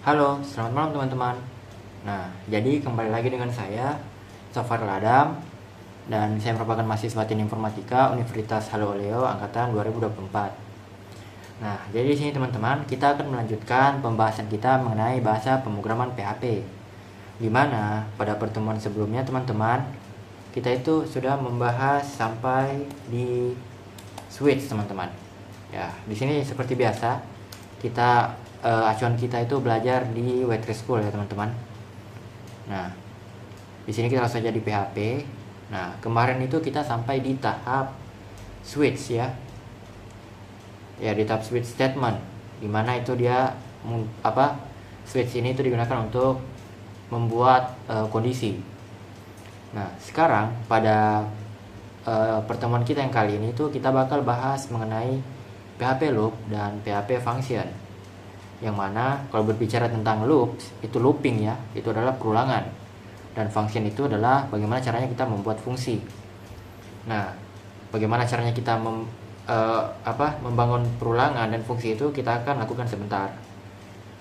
Halo, selamat malam teman-teman. Nah, jadi kembali lagi dengan saya, Safar Ladam, dan saya merupakan mahasiswa Teknik Informatika Universitas Haloleo angkatan 2024. Nah, jadi di sini teman-teman, kita akan melanjutkan pembahasan kita mengenai bahasa pemrograman PHP. Di mana pada pertemuan sebelumnya teman-teman, kita itu sudah membahas sampai di switch teman-teman. Ya, di sini seperti biasa, kita acuan kita itu belajar di Waitress School ya teman-teman. Nah, di sini kita langsung saja di PHP. Nah, kemarin itu kita sampai di tahap switch ya. Ya, di tahap switch statement, dimana itu dia switch ini itu digunakan untuk membuat kondisi. Nah, sekarang pada pertemuan kita yang kali ini itu kita bakal bahas mengenai PHP loop dan PHP function. Yang mana kalau berbicara tentang loops, itu looping ya, itu adalah perulangan. Dan function itu adalah bagaimana caranya kita membuat fungsi. Nah, bagaimana caranya kita membangun perulangan dan fungsi itu kita akan lakukan sebentar.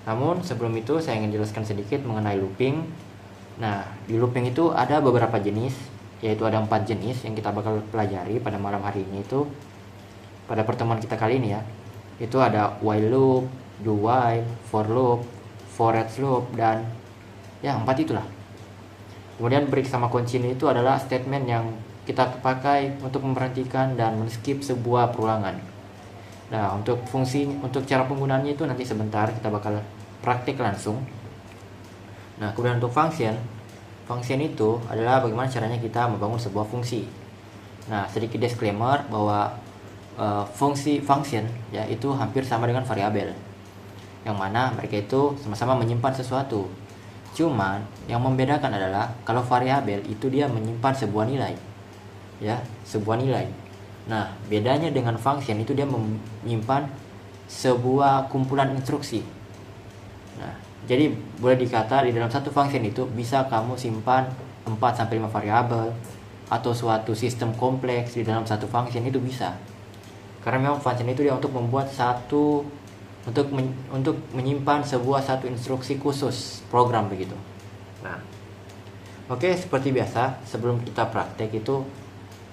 Namun sebelum itu saya ingin jelaskan sedikit mengenai looping. Nah, di looping itu ada beberapa jenis, yaitu ada 4 jenis yang kita bakal pelajari pada malam hari ini itu pada pertemuan kita kali ini ya. Itu ada while loop, do while, for loop, for each loop, dan ya 4 itulah. Kemudian break sama continue itu adalah statement yang kita pakai untuk memberhentikan dan men-skip sebuah perulangan. Nah, untuk cara penggunaannya itu nanti sebentar kita bakal praktik langsung. Nah, kemudian untuk function itu adalah bagaimana caranya kita membangun sebuah fungsi. Nah, sedikit disclaimer bahwa function ya itu hampir sama dengan variabel, yang mana mereka itu sama-sama menyimpan sesuatu. Cuman yang membedakan adalah kalau variabel itu dia menyimpan sebuah nilai ya, sebuah nilai. Nah, bedanya dengan function itu dia menyimpan sebuah kumpulan instruksi. Nah, jadi boleh dikata di dalam satu function itu bisa kamu simpan 4-5 variabel atau suatu sistem kompleks di dalam satu function itu bisa. Karena memang function itu dia untuk membuat untuk menyimpan satu instruksi khusus program begitu. Nah, oke, seperti biasa sebelum kita praktek itu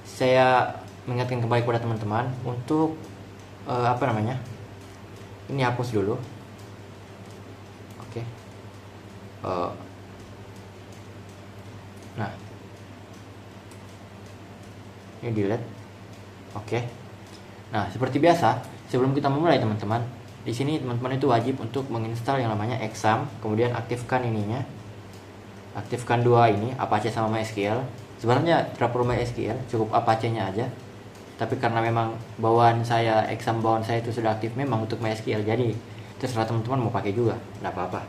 saya mengingatkan kembali kepada teman-teman untuk ini hapus dulu. Oke. Nah, ini delete. Oke. Nah, seperti biasa, sebelum kita memulai teman-teman, di sini teman-teman itu wajib untuk menginstal yang namanya exam, kemudian aktifkan ininya. Aktifkan dua ini, Apache sama MySQL. Sebenarnya tidak perlu MySQL, cukup Apache-nya aja. Tapi karena memang exam bawaan saya itu sudah aktif memang untuk MySQL, jadi terserah teman-teman mau pakai juga, tidak apa-apa.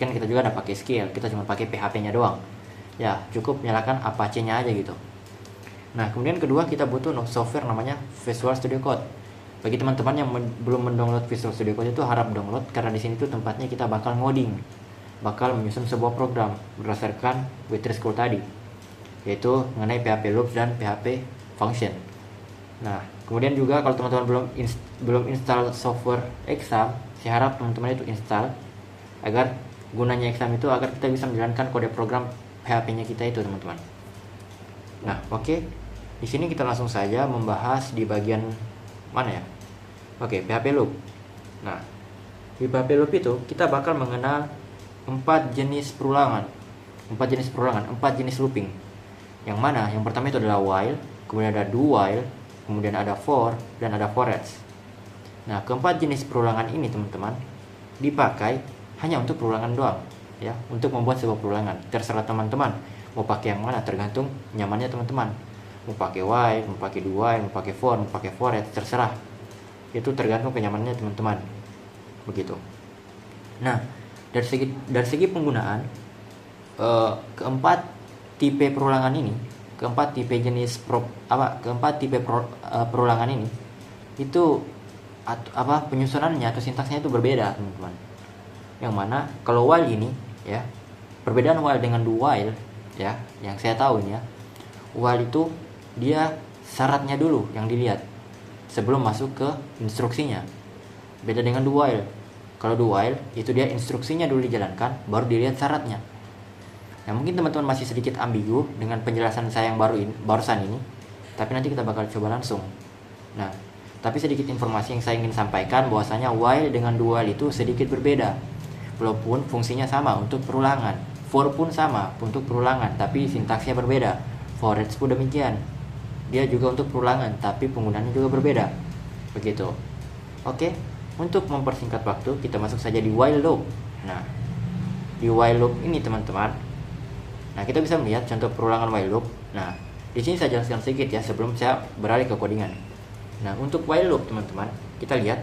Kan kita juga tidak pakai SQL, kita cuma pakai PHP-nya doang. Ya, cukup nyalakan Apache-nya aja gitu. Nah, kemudian kedua kita butuh software namanya Visual Studio Code. Bagi teman-teman yang belum mendownload Visual Studio Code itu harap download, karena di sini tuh tempatnya kita bakal ngoding, bakal menyusun sebuah program berdasarkan Waitress School tadi, yaitu mengenai PHP loops dan PHP function. Nah, kemudian juga kalau teman-teman belum install software exam, saya harap teman-teman itu install, agar gunanya exam itu agar kita bisa menjalankan kode program PHP-nya kita itu teman-teman. Nah, oke. Di sini kita langsung saja membahas di bagian mana ya? Oke, PHP loop. Nah, di PHP loop itu kita bakal mengenal 4 jenis perulangan, 4 jenis looping. Yang mana? Yang pertama itu adalah while, kemudian ada do while, kemudian ada for, dan ada for each. Nah, keempat jenis perulangan ini teman-teman dipakai hanya untuk perulangan doang, ya, untuk membuat sebuah perulangan. Terserah teman-teman mau pakai yang mana, tergantung nyamannya teman-teman. Mau pakai while, mau pakai do while, mau pakai for, mau pakai for each, terserah. Itu tergantung kenyamanannya teman-teman. Begitu. Nah, dari segi penggunaan keempat tipe perulangan ini, keempat tipe perulangan ini itu penyusunannya atau sintaksnya itu berbeda, teman-teman. Yang mana kalau while ini ya, perbedaan while dengan do while ya, yang saya tahu ini ya, while itu dia syaratnya dulu yang dilihat sebelum masuk ke instruksinya. Beda dengan do while. Kalau do while itu dia instruksinya dulu dijalankan, baru dilihat syaratnya. Nah, mungkin teman-teman masih sedikit ambigu dengan penjelasan saya yang barusan ini, tapi nanti kita bakal coba langsung. Nah, tapi sedikit informasi yang saya ingin sampaikan bahwasanya while dengan do while itu sedikit berbeda. Walaupun fungsinya sama untuk perulangan, for pun sama untuk perulangan, tapi sintaksnya berbeda. For each pun demikian. Dia juga untuk perulangan, tapi penggunaannya juga berbeda. Begitu. Oke, untuk mempersingkat waktu, kita masuk saja di while loop. Nah, di while loop ini teman-teman, nah kita bisa melihat contoh perulangan while loop. Nah, di sini saya jelaskan sedikit ya sebelum saya beralih ke codingan. Nah, untuk while loop teman-teman, kita lihat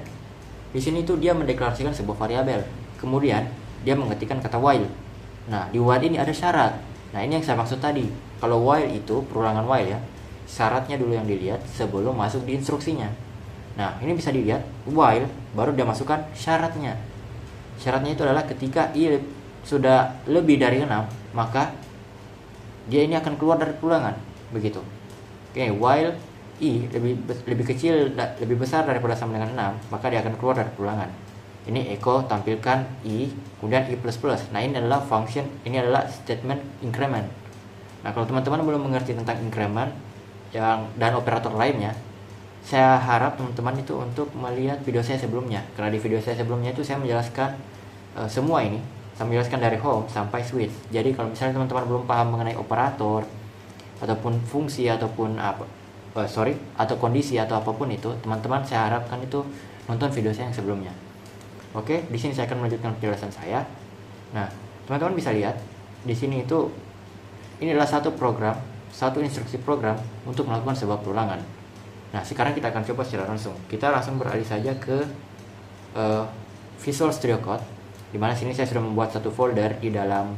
di sini tuh dia mendeklarasikan sebuah variabel. Kemudian dia mengetikkan kata while. Nah, di while ini ada syarat. Nah, ini yang saya maksud tadi. Kalau while itu perulangan while ya, syaratnya dulu yang dilihat sebelum masuk di instruksinya. Nah, ini bisa dilihat while baru dia masukkan syaratnya. Syaratnya itu adalah ketika i sudah lebih dari 6, maka dia ini akan keluar dari perulangan. Begitu. Oke, while i lebih kecil, lebih besar daripada sama dengan 6, maka dia akan keluar dari perulangan. Ini echo tampilkan i, kemudian i++. Nah, ini adalah function, ini adalah statement increment. Nah, kalau teman-teman belum mengerti tentang increment dan operator lainnya, saya harap teman-teman itu untuk melihat video saya sebelumnya. Karena di video saya sebelumnya itu saya menjelaskan semua ini. Saya menjelaskan dari home sampai switch. Jadi kalau misalnya teman-teman belum paham mengenai operator ataupun fungsi ataupun atau kondisi atau apapun itu, teman-teman saya harapkan itu nonton video saya yang sebelumnya. Oke, di sini saya akan melanjutkan penjelasan saya. Nah, teman-teman bisa lihat di sini itu ini adalah satu instruksi program untuk melakukan sebuah perulangan. Nah, sekarang kita akan coba secara langsung. Kita langsung beralih saja ke Visual Studio Code, di mana sini saya sudah membuat satu folder di dalam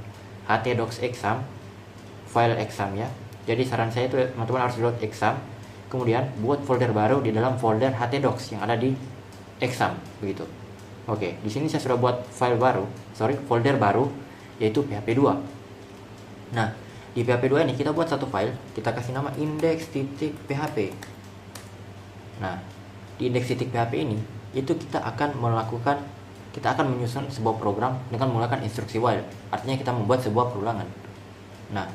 htdocs exam, file exam ya. Jadi saran saya itu teman-teman harus download exam, kemudian buat folder baru di dalam folder htdocs yang ada di exam, begitu. Oke, di sini saya sudah buat folder baru yaitu PHP2. Nah, di PHP2 ini kita buat satu file, kita kasih nama index.php. Nah, di index.php ini itu kita akan menyusun sebuah program dengan menggunakan instruksi while. Artinya kita membuat sebuah perulangan. Nah,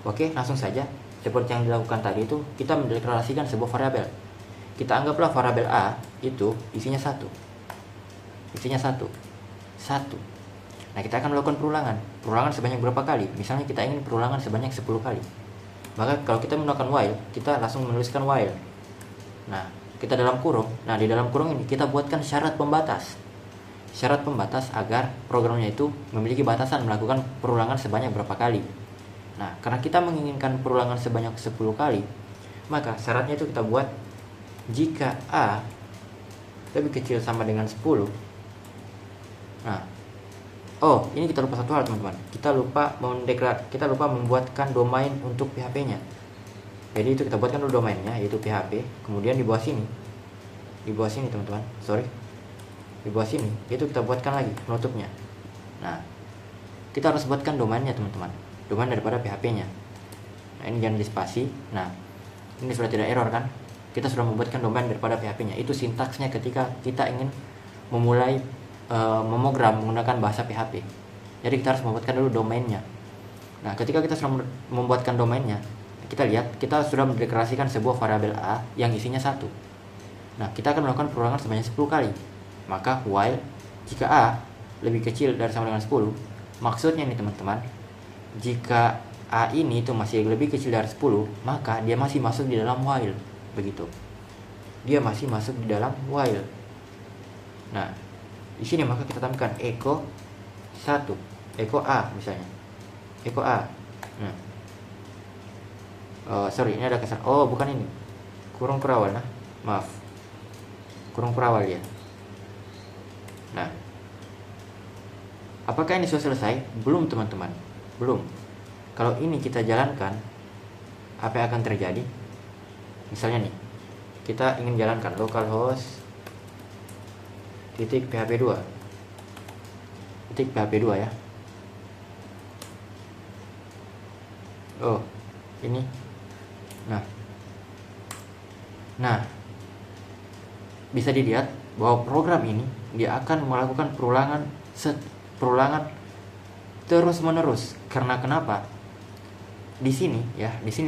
oke, langsung saja. Seperti yang dilakukan tadi itu, kita mendeklarasikan sebuah variabel. Kita anggaplah variabel A itu isinya 1. Isinya 1. Nah, kita akan melakukan perulangan sebanyak berapa kali? Misalnya kita ingin perulangan sebanyak 10 kali. Maka kalau kita menggunakan while, kita langsung menuliskan while. Nah, kita dalam kurung. Nah, di dalam kurung ini kita buatkan syarat pembatas. Syarat pembatas agar programnya itu memiliki batasan melakukan perulangan sebanyak berapa kali. Nah, karena kita menginginkan perulangan sebanyak 10 kali, maka syaratnya itu kita buat jika A lebih kecil sama dengan 10. Nah, ini kita lupa satu hal teman-teman. Kita lupa membuatkan domain untuk PHP-nya. Jadi itu kita buatkan dulu domainnya, yaitu PHP. Kemudian di bawah sini teman-teman. Di bawah sini itu kita buatkan lagi penutupnya. Nah, kita harus buatkan domainnya teman-teman. Domain daripada PHP-nya. Nah, ini jangan di spasi. Nah, ini sudah tidak error kan? Kita sudah membuatkan domain daripada PHP-nya. Itu sintaksnya ketika kita ingin memulai memogram menggunakan bahasa PHP. Jadi kita harus membuatkan dulu domainnya. Nah, ketika kita sudah membuatkan domainnya, kita lihat kita sudah mendeklarasikan sebuah variabel A yang isinya 1. Nah, kita akan melakukan perulangan sebanyak 10 kali. Maka while jika A lebih kecil dari sama dengan 10, maksudnya nih teman-teman, jika A ini itu masih lebih kecil dari 10, maka dia masih masuk di dalam while. Begitu. Dia masih masuk di dalam while. Nah, di sini maka kita tambahkan echo 1, echo A misalnya, echo A. Nah, ini ada kesalahan. Bukan ini, kurung perawal. Nah, maaf, kurung perawal ya. Nah, apakah ini sudah selesai? Belum teman-teman, belum. Kalau ini kita jalankan, apa yang akan terjadi? Misalnya nih, kita ingin jalankan localhost .php2 ya. Ini. Nah, bisa dilihat bahwa program ini dia akan melakukan perulangan terus menerus. Karena kenapa? Di sini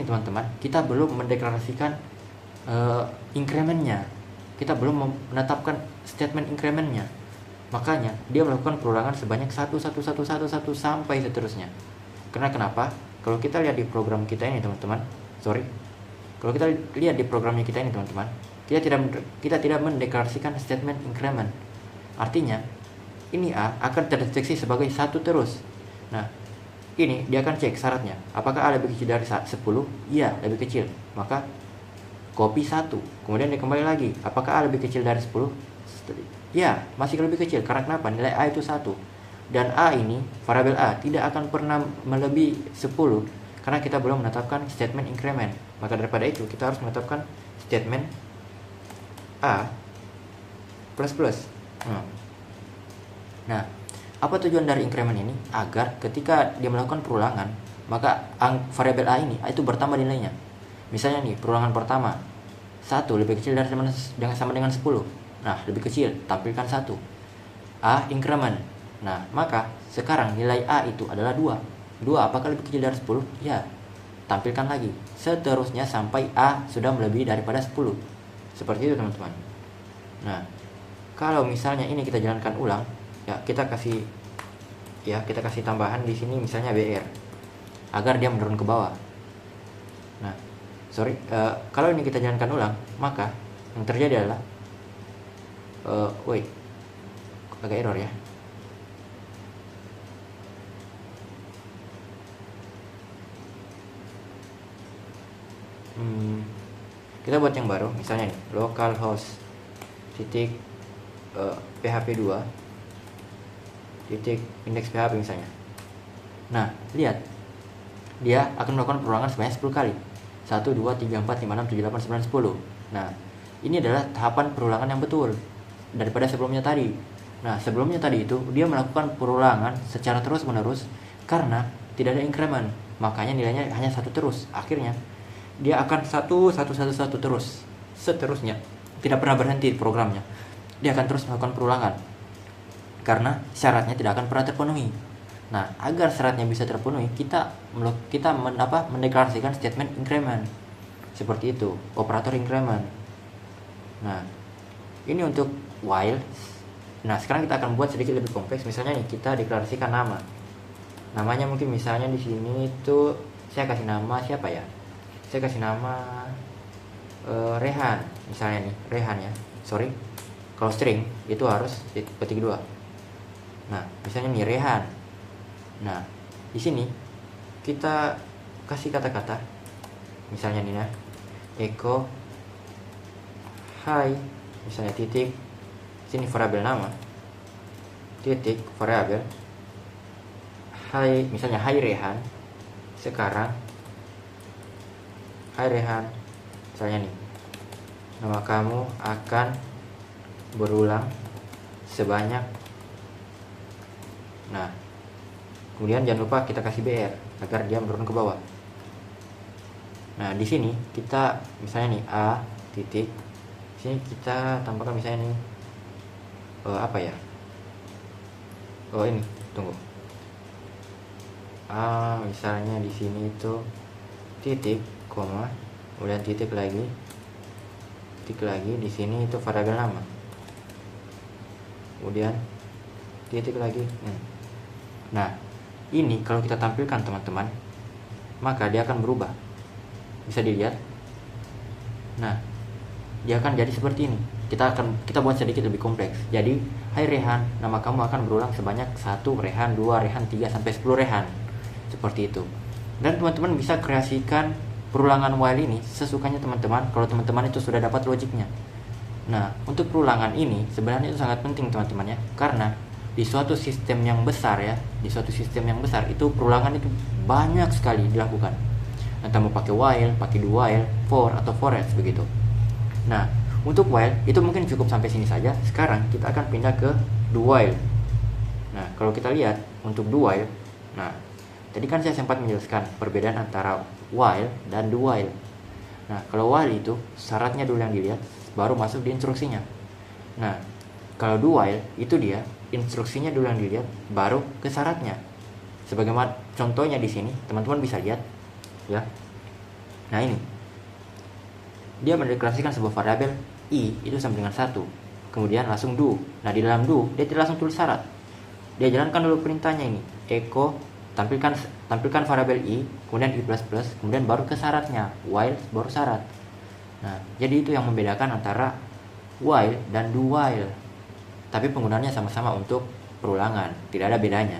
teman-teman, kita belum mendeklarasikan incrementnya, kita belum menetapkan statement incrementnya, makanya dia melakukan perulangan sebanyak satu sampai seterusnya. Karena kenapa? Kalau kita lihat di program kita ini teman-teman, kalau kita lihat di programnya kita ini teman-teman, kita tidak mendeklarasikan statement increment. Artinya ini A akan terdeteksi sebagai satu terus. Nah, ini dia akan cek syaratnya, apakah A lebih kecil dari 10? Iya, lebih kecil, maka copy 1. Kemudian dia kembali lagi, apakah A lebih kecil dari 10? Ya, masih lebih kecil. Karena kenapa? Nilai A itu 1. Dan A ini, variabel A, tidak akan pernah melebihi 10 karena kita belum menetapkan statement increment. Maka daripada itu, kita harus menetapkan statement A plus plus. Nah, apa tujuan dari increment ini? Agar ketika dia melakukan perulangan, maka variabel A ini itu bertambah nilainya. Misalnya nih, perulangan pertama 1 lebih kecil dari sama dengan 10. Nah, lebih kecil, tampilkan 1. A increment. Nah, maka sekarang nilai A itu adalah 2. 2 apakah lebih kecil dari 10? Ya. Tampilkan lagi. Seterusnya sampai A sudah melebihi daripada 10. Seperti itu teman-teman. Nah, kalau misalnya ini kita jalankan ulang, ya kita kasih tambahan di sini misalnya BR agar dia menurun ke bawah. Nah, kalau ini kita jalankan ulang, maka yang terjadi adalah agak error ya. Kita buat yang baru, misalnya nih, localhost titik php 2 titik index php misalnya. Nah, lihat, dia akan melakukan perulangan sebanyak 10 kali. 1, 2, 3, 4, 5, 6, 7, 8, 9, 10. Nah, ini adalah tahapan perulangan yang betul daripada sebelumnya tadi. Nah, sebelumnya tadi itu dia melakukan perulangan secara terus menerus karena tidak ada increment, makanya nilainya hanya 1 terus. Akhirnya dia akan 1 terus seterusnya, tidak pernah berhenti programnya. Dia akan terus melakukan perulangan karena syaratnya tidak akan pernah terpenuhi. Nah, agar syaratnya bisa terpenuhi, kita mendeklarasikan statement increment. Seperti itu, operator increment. Nah, ini untuk while. Nah, sekarang kita akan buat sedikit lebih kompleks. Misalnya nih, kita deklarasikan nama. Namanya mungkin misalnya di sini itu saya kasih nama siapa ya? Saya kasih nama Rehan. Misalnya nih, Rehan ya. Kalau string itu harus petik 2. Nah, misalnya nih Rehan. Nah, di sini kita kasih kata-kata. Misalnya nih ya, echo hi, misalnya titik, sini variabel nama, titik variabel hi, misalnya hi Rehan. Sekarang hi Rehan, misalnya nih, nama kamu akan berulang sebanyak. Nah, kemudian jangan lupa kita kasih BR agar dia menurun ke bawah. Nah, di sini kita misalnya nih A titik, sini kita tambahkan misalnya nih apa ya? Ini, tunggu. A misalnya di sini itu titik, koma, kemudian titik lagi di sini itu variabel nama. Kemudian titik lagi. Nah, ini kalau kita tampilkan teman-teman, maka dia akan berubah. Bisa dilihat. Nah, dia akan jadi seperti ini. Kita buat sedikit lebih kompleks. Jadi, hai Rehan, nama kamu akan berulang sebanyak 1 Rehan, 2 Rehan, 3 sampai 10 Rehan. Seperti itu. Dan teman-teman bisa kreasikan perulangan while ini sesukanya teman-teman kalau teman-teman itu sudah dapat logiknya. Nah, untuk perulangan ini sebenarnya itu sangat penting teman-teman ya, karena di suatu sistem yang besar itu perulangan itu banyak sekali dilakukan. Entah mau pakai while, pakai do while, for atau for else begitu. Nah, untuk while itu mungkin cukup sampai sini saja. Sekarang kita akan pindah ke do while. Nah, kalau kita lihat untuk do while, nah, tadi kan saya sempat menjelaskan perbedaan antara while dan do while. Nah, kalau while itu syaratnya dulu yang dilihat, baru masuk di instruksinya. Nah, Kalau do while itu dia instruksinya dulu yang dilihat, baru ke syaratnya. Sebagaimana contohnya di sini, teman-teman bisa lihat ya. Nah ini, dia mendeklarasikan sebuah variabel i itu sama dengan 1, kemudian langsung do. Nah di dalam do dia tidak langsung tulis syarat, dia jalankan dulu perintahnya ini, echo tampilkan variabel i, kemudian i++, kemudian baru ke syaratnya, while baru syarat. Nah jadi itu yang membedakan antara while dan do while. Tapi penggunaannya sama-sama untuk perulangan, tidak ada bedanya.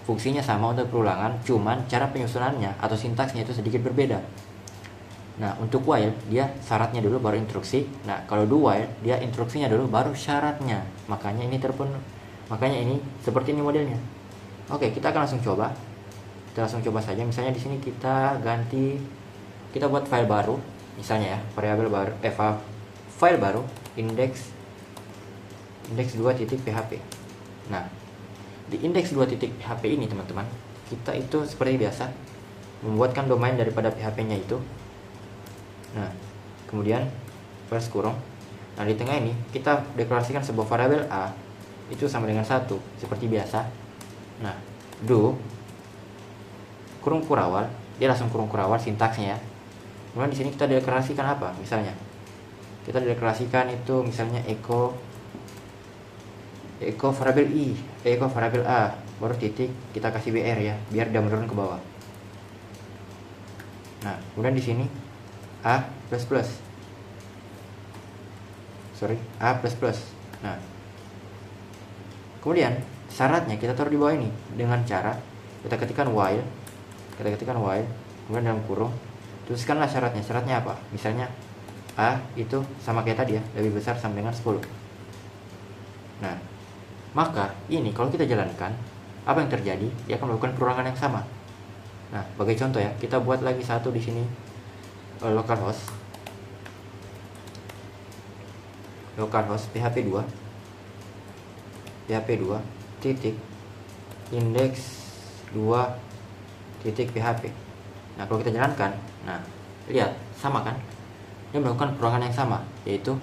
Fungsinya sama untuk perulangan, cuman cara penyusunannya atau sintaksnya itu sedikit berbeda. Nah untuk while dia syaratnya dulu baru instruksi. Nah kalau do while dia instruksinya dulu baru syaratnya. Makanya ini seperti ini modelnya. Oke, kita akan langsung coba. Kita langsung coba saja. Misalnya di sini kita buat file baru, misalnya ya, variabel baru, file baru, index2.php. Nah, di index2.php ini teman-teman, kita itu seperti biasa membuatkan domain daripada PHP-nya itu. Nah, kemudian plus kurung. Nah, di tengah ini kita deklarasikan sebuah variabel a itu sama dengan 1 seperti biasa. Nah, do kurung kurawal, dia langsung kurung kurawal sintaksnya ya. Kemudian di sini kita deklarasikan apa? Misalnya kita deklarasikan itu misalnya echo variabel i, echo variabel a, baru titik kita kasih br ya, biar dia menurun ke bawah. Nah, kemudian di sini a++. Nah, kemudian syaratnya kita taruh di bawah ini dengan cara kita ketikkan while, kemudian dalam kurung tuliskanlah syaratnya. Syaratnya apa? Misalnya a itu sama kayak tadi ya, lebih besar sama dengan 10. Nah, maka ini kalau kita jalankan, apa yang terjadi? Dia akan melakukan perulangan yang sama. Nah, sebagai contoh ya, kita buat lagi satu di sini, localhost php 2 titik index2.php. Nah, kalau kita jalankan, nah lihat sama kan, dia melakukan perulangan yang sama, yaitu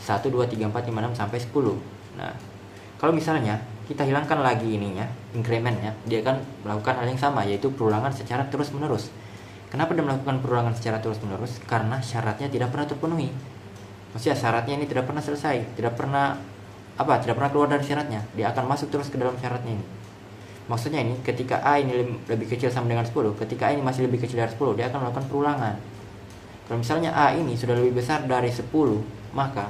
1, 2, 3, 4, 5, 6 sampai 10. Nah, kalau misalnya kita hilangkan lagi ininya, incrementnya, dia akan melakukan hal yang sama, yaitu perulangan secara terus menerus. Kenapa dia melakukan perulangan secara terus menerus? Karena syaratnya tidak pernah terpenuhi. Maksudnya syaratnya ini tidak pernah selesai, tidak pernah keluar dari syaratnya. Dia akan masuk terus ke dalam syaratnya ini. Maksudnya ini ketika a ini lebih kecil sama dengan 10, ketika a ini masih lebih kecil dari 10, dia akan melakukan perulangan. Kalau misalnya a ini sudah lebih besar dari 10, maka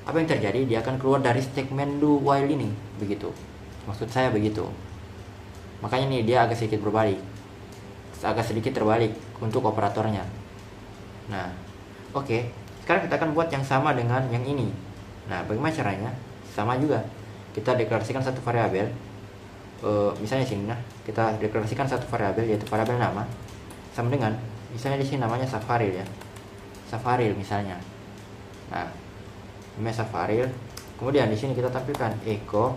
apa yang terjadi? Dia akan keluar dari statement do while ini, begitu. Maksud saya begitu. Makanya nih dia agak sedikit terbalik untuk operatornya. Nah, oke. Sekarang kita akan buat yang sama dengan yang ini. Nah, bagaimana caranya? Sama juga. Kita deklarasikan satu variabel. Misalnya sini, nah, kita deklarasikan satu variabel, yaitu variabel nama, sama dengan, misalnya di sini namanya Safaril ya. Safaril misalnya. Nah, namanya Safaril. Kemudian di sini kita tampilkan echo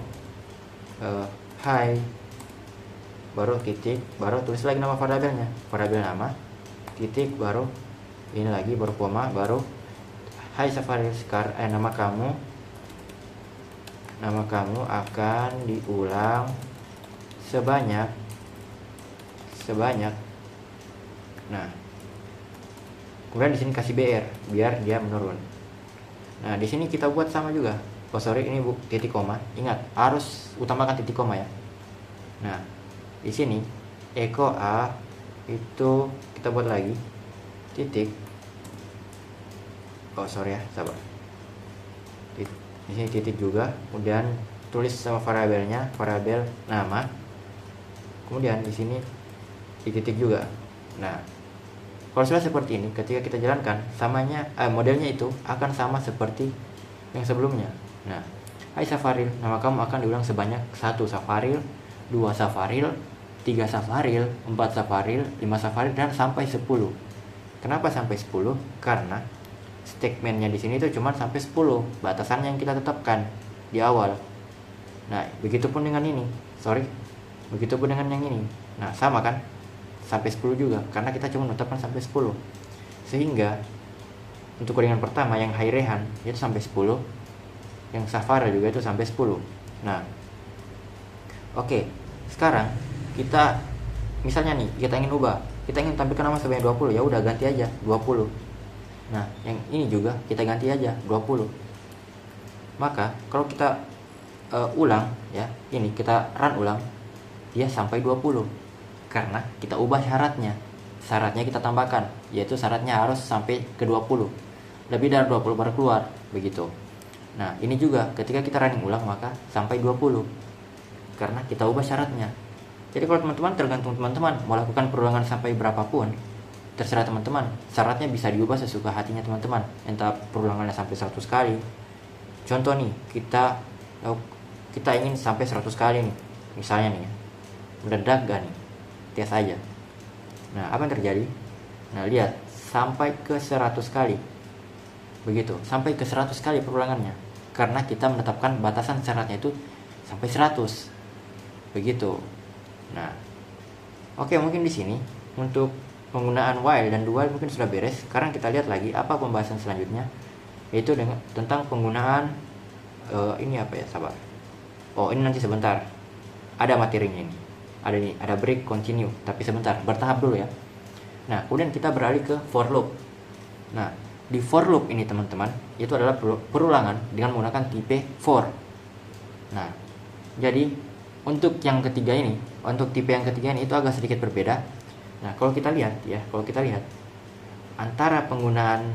hi, baru titik, baru tulis lagi nama variabelnya, variabel nama, titik, baru ini lagi, baru koma, baru hai Safaril, nama kamu akan diulang sebanyak. Nah, kemudian di sini kasih br biar dia menurun. Nah, di sini kita buat sama juga. Ini titik koma. Ingat, harus utamakan titik koma ya. Nah, di sini echo a itu kita buat lagi titik. Sabar. Di sini titik juga, kemudian tulis sama variabelnya, variabel nama. Kemudian di sini di titik juga. Nah, kalau sudah seperti ini, ketika kita jalankan, modelnya itu akan sama seperti yang sebelumnya. Nah, hai Safaril, nama kamu akan diulang sebanyak 1 Safaril, 2 Safaril, 3 Safaril, 4 Safaril, 5 Safaril, dan sampai 10. Kenapa sampai 10? Karena statementnya di sini itu cuma sampai 10, batasan yang kita tetapkan di awal. Nah, begitupun dengan ini. Begitupun dengan yang ini. Nah, sama kan? Sampai 10 juga, karena kita cuma menetapkan sampai 10. Sehingga untuk kodingan pertama yang high rehan itu sampai 10. yang Safari juga itu sampai 10. Nah, oke. Sekarang kita misalnya nih, kita ingin ubah, kita ingin tampilkan nama sebanyak 20, ya udah ganti aja 20. Nah, yang ini juga kita ganti aja 20. Maka kalau kita ulang ya, ini kita run ulang, dia sampai 20 karena kita ubah syaratnya. Syaratnya kita tambahkan, yaitu syaratnya harus sampai ke 20. Lebih dari 20 baru keluar, begitu. Nah, ini juga ketika kita running ulang maka sampai 20 karena kita ubah syaratnya. Jadi kalau teman-teman, tergantung teman-teman mau lakukan perulangan sampai berapapun, terserah teman-teman. Syaratnya bisa diubah sesuka hatinya teman-teman, entah perulangannya sampai 100 kali. Contoh nih, kita ingin sampai 100 kali nih, misalnya nih ya. Mendadak gak nih? Tes aja. Nah, apa yang terjadi? Nah, lihat, sampai ke 100 kali. Begitu, sampai ke 100 kali perulangannya. Karena kita menetapkan batasan syaratnya itu sampai 100. Begitu. Nah, oke, mungkin di sini untuk penggunaan while dan do while mungkin sudah beres. Sekarang kita lihat lagi apa pembahasan selanjutnya, yaitu tentang penggunaan ini apa ya, sabar. Oh, ini nanti sebentar. Ada materinya ini. Ada break, continue, tapi sebentar, bertahap dulu ya. Nah, kemudian kita beralih ke for loop. Nah, di for loop ini teman-teman, itu adalah perulangan dengan menggunakan tipe for. Nah, jadi untuk yang ketiga ini, untuk tipe yang ketiga ini itu agak sedikit berbeda. Nah, kalau kita lihat antara penggunaan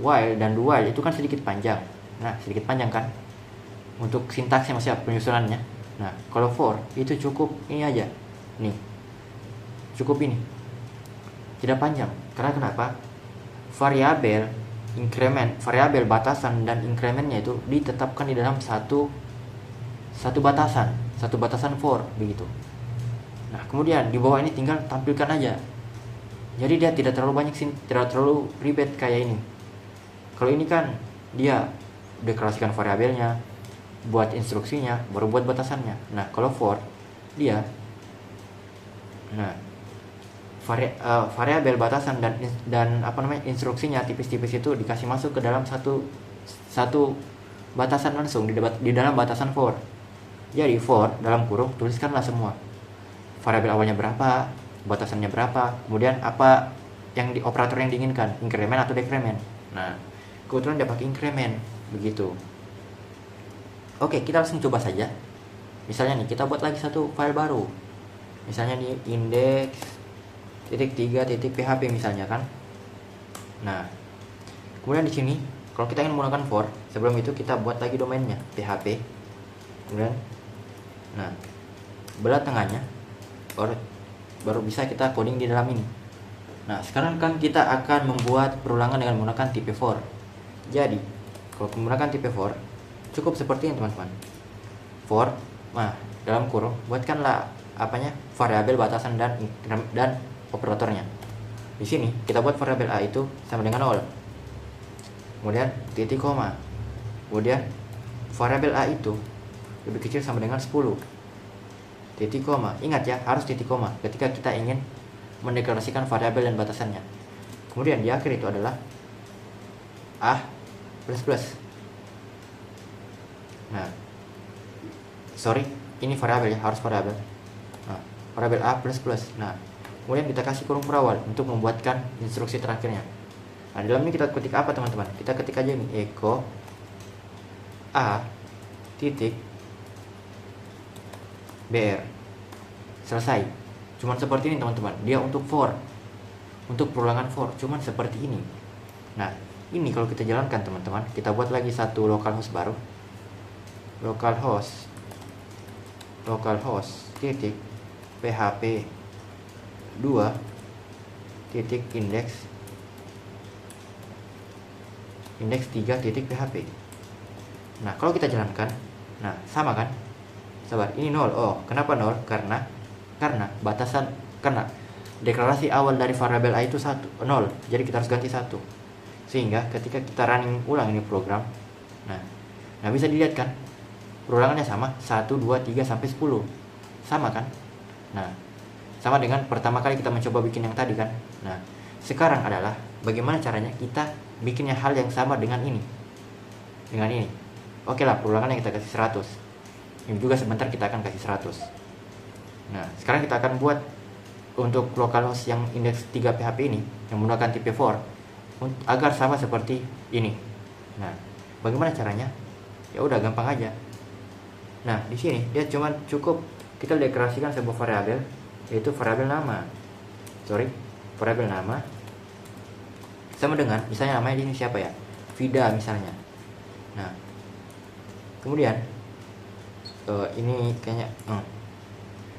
while dan do while itu kan sedikit panjang. Nah, sedikit panjang kan? Untuk sintaksnya masih penyusunannya. Nah, kalau for itu cukup ini aja. Nih, cukup ini, tidak panjang. Karena kenapa? Variabel increment, variabel batasan dan incrementnya itu ditetapkan di dalam satu batasan for, begitu. Nah, kemudian di bawah ini tinggal tampilkan aja. Jadi dia tidak terlalu banyak tidak terlalu ribet kayak ini. Kalau ini kan dia deklarasikan variabelnya, buat instruksinya, baru buat batasannya. Nah, kalau for dia variabel batasan dan instruksinya tipis-tipis itu dikasih masuk ke dalam satu batasan langsung di dalam batasan for. Jadi for dalam kurung tuliskanlah semua. Variabel awalnya berapa, batasannya berapa, kemudian apa yang operator yang diinginkan, increment atau decrement. Nah, kebetulan dia pakai increment, begitu. Oke, kita langsung coba saja. Misalnya nih, kita buat lagi satu file baru. Misalnya di index.3.php misalnya kan. Nah, kemudian di sini kalau kita ingin menggunakan for, sebelum itu kita buat lagi domainnya php. Kemudian belah tengahnya baru bisa kita coding di dalam ini. Nah, sekarang kan kita akan membuat perulangan dengan menggunakan tipe for. Jadi, kalau menggunakan tipe for cukup seperti ini teman-teman. For, dalam kurung buatkanlah variabel batasan dan operatornya. Di sini kita buat variabel a itu sama dengan 0. Kemudian titik koma. Kemudian variabel a itu lebih kecil sama dengan 10. Titik koma. Ingat ya, harus titik koma ketika kita ingin mendeklarasikan variabel dan batasannya. Kemudian di akhir itu adalah a plus. Nah, ini variabel ya, harus variabel. Nah, variabel a plus. Nah, kemudian kita kasih kurung perawal untuk membuatkan instruksi terakhirnya. Nah, di dalam ini kita ketik apa teman-teman? Kita ketik aja ini echo a titik br. Selesai. Cuman seperti ini teman-teman. Dia untuk for, untuk perulangan for, cuman seperti ini. Nah, ini kalau kita jalankan teman-teman, kita buat lagi satu localhost baru. Localhost titik php 2 titik index 3 titik php. Nah, kalau kita jalankan, nah sama kan? Sabar, ini 0. Oh, kenapa 0? Karena deklarasi awal dari variabel a itu 0. Jadi kita harus ganti 1. Sehingga ketika kita running ulang ini program, nah bisa dilihat kan? Perulangannya sama 1, 2, 3 sampai 10. Sama kan? Nah, sama dengan pertama kali kita mencoba bikin yang tadi kan. Nah, sekarang adalah bagaimana caranya kita bikinnya hal yang sama dengan ini. Oke lah, perulangannya kita kasih 100. Ini juga sebentar kita akan kasih 100. Nah, sekarang kita akan buat untuk localhost yang indeks 3 PHP ini yang menggunakan tipe 4 agar sama seperti ini. Nah, bagaimana caranya? Ya udah, gampang aja. Nah, di sini dia cukup kita deklarasikan sebuah variabel, yaitu variabel nama. Variabel nama sama dengan misalnya namanya ini siapa ya? Vida misalnya. Nah, kemudian ini kayaknya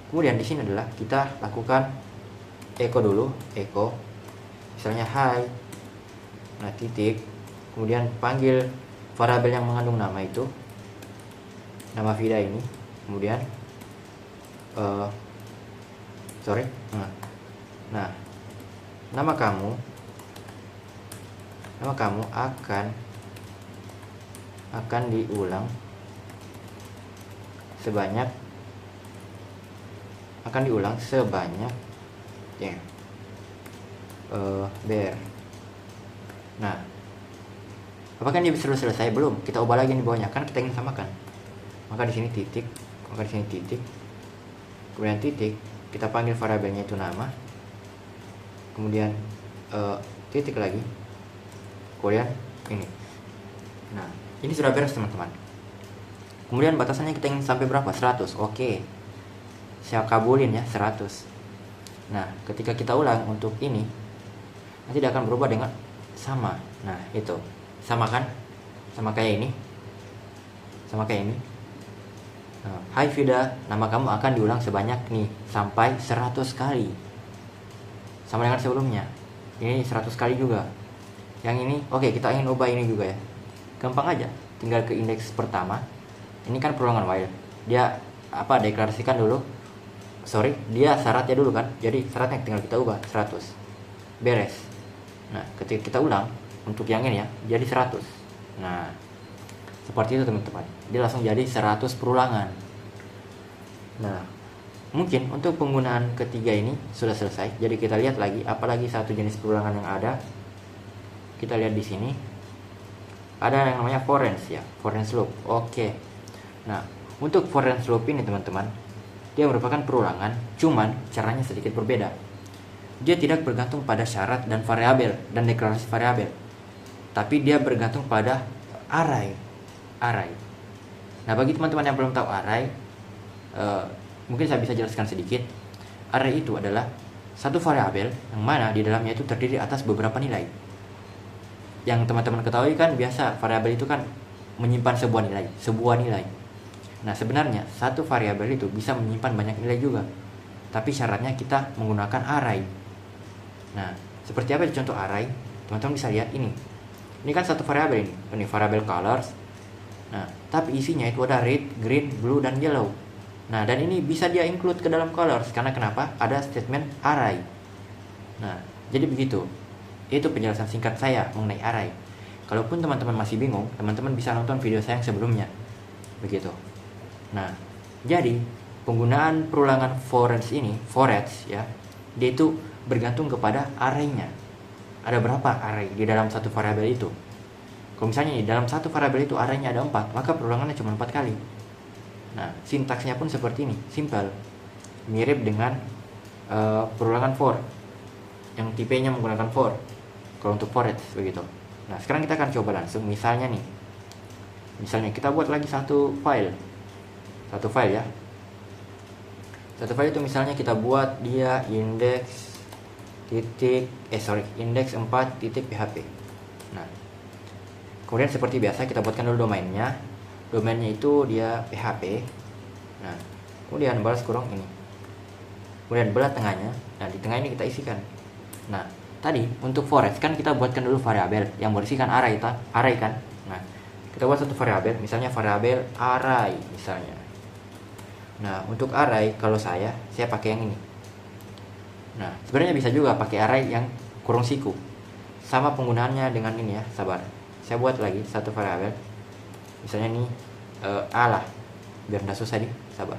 kemudian di sini adalah kita lakukan echo dulu, echo misalnya hi. Nah, titik, kemudian panggil variabel yang mengandung nama itu, nama Vida ini, kemudian nah, nama kamu akan diulang sebanyak ber. Nah, apakah ini sudah selesai? Belum. Kita ubah lagi di bawahnya, kan kita ingin samakan. Maka di sini titik, kemudian titik, kita panggil variabelnya itu nama, kemudian titik lagi, kemudian ini. Nah, ini sudah beres teman-teman. Kemudian batasannya kita ingin sampai berapa? 100. Oke, saya kabulin ya, 100. Nah, ketika kita ulang untuk ini, nanti dia akan berubah dengan sama. Nah, itu sama kan? Sama kayak ini. Nah, hai Vida, nama kamu akan diulang sebanyak nih sampai 100 kali. Sama dengan sebelumnya. Ini 100 kali juga. Yang ini, oke, kita ingin ubah ini juga ya. Gampang aja. Tinggal ke indeks pertama. Ini kan perulangan while. Dia deklarasikan dulu. Dia syaratnya dulu kan. Jadi syaratnya tinggal kita ubah 100. Beres. Nah, ketika kita ulang untuk yang ini ya, jadi 100. Nah, seperti itu teman-teman. Dia langsung jadi 100 perulangan. Nah, mungkin untuk penggunaan ketiga ini sudah selesai. Jadi kita lihat lagi apalagi satu jenis perulangan yang ada. Kita lihat di sini. Ada yang namanya foreign loop. Oke. Nah, untuk foreign loop ini teman-teman, dia merupakan perulangan, cuman caranya sedikit berbeda. Dia tidak bergantung pada syarat dan variabel dan deklarasi variabel, tapi dia bergantung pada array. Nah, bagi teman-teman yang belum tahu array, mungkin saya bisa jelaskan sedikit. Array itu adalah satu variabel yang mana di dalamnya itu terdiri atas beberapa nilai. Yang teman-teman ketahui kan biasa variabel itu kan menyimpan sebuah nilai. Nah, sebenarnya satu variabel itu bisa menyimpan banyak nilai juga, tapi syaratnya kita menggunakan array. Nah, seperti apa contoh array? Teman-teman bisa lihat ini. Ini kan satu variabel ini variabel colors. Nah, tapi isinya itu ada red, green, blue, dan yellow. Nah, dan ini bisa dia include ke dalam colors karena kenapa? Ada statement array. Nah, jadi begitu. Itu penjelasan singkat saya mengenai array. Kalaupun teman-teman masih bingung, teman-teman bisa nonton video saya yang sebelumnya. Begitu. Nah, jadi penggunaan perulangan foreign ya, dia itu bergantung kepada array-nya. Ada berapa array di dalam satu variabel itu? Kalau misalnya di dalam satu variabel itu array-nya ada 4, maka perulangannya cuma 4 kali. Nah, sintaksnya pun seperti ini, simple. Mirip dengan perulangan for yang tipenya menggunakan for. Kalau untuk foreign begitu. Nah, sekarang kita akan coba langsung. Misalnya kita buat lagi satu file ya. Satu file itu misalnya kita buat dia index4.php. Nah, kemudian seperti biasa kita buatkan dulu domainnya. Domainnya itu dia PHP. Nah, kemudian balas kurung ini. Kemudian belah tengahnya. Nah, di tengah ini kita isikan. Nah, tadi untuk foreign kan kita buatkan dulu variabel yang berisikan array kan. Nah, kita buat satu variabel, misalnya variabel array misalnya. Nah, untuk array kalau saya pakai yang ini. Nah, sebenarnya bisa juga pakai array yang kurung siku. Sama penggunaannya dengan ini ya, sabar. Saya buat lagi satu variabel. Misalnya ini A lah. Biar enggak susah nih, sabar.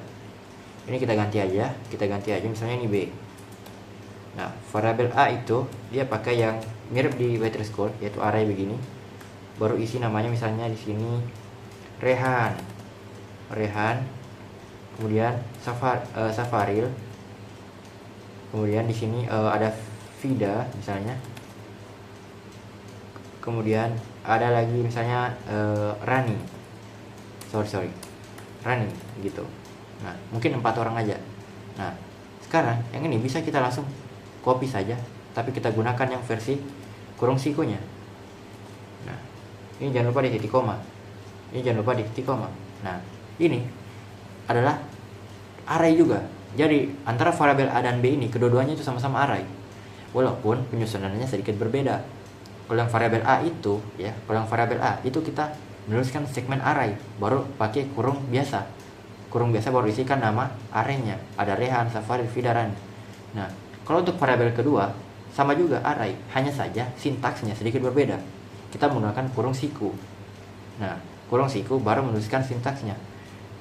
Ini kita ganti aja misalnya ini B. Nah, variabel A itu dia pakai yang mirip di Waitress School, yaitu array begini. Baru isi namanya misalnya di sini Rehan, kemudian Safaril, kemudian di sini ada Vida misalnya, kemudian ada lagi misalnya Rani, Rani gitu. Nah, mungkin 4 orang aja. Nah, sekarang yang ini bisa kita langsung copy saja, tapi kita gunakan yang versi kurung sikunya. Nah, ini jangan lupa di titik koma. Nah, ini adalah array juga. Jadi antara variabel A dan B ini kedua-duanya itu sama-sama array, walaupun penyusunannya sedikit berbeda. Kalau yang variabel A itu kita menuliskan segmen array, baru pakai kurung biasa baru isikan nama arraynya. Ada Rehan, Safaril, Vida, Rani. Nah, kalau untuk variabel kedua sama juga array, hanya saja sintaksnya sedikit berbeda. Kita menggunakan kurung siku. Nah, kurung siku baru menuliskan sintaksnya.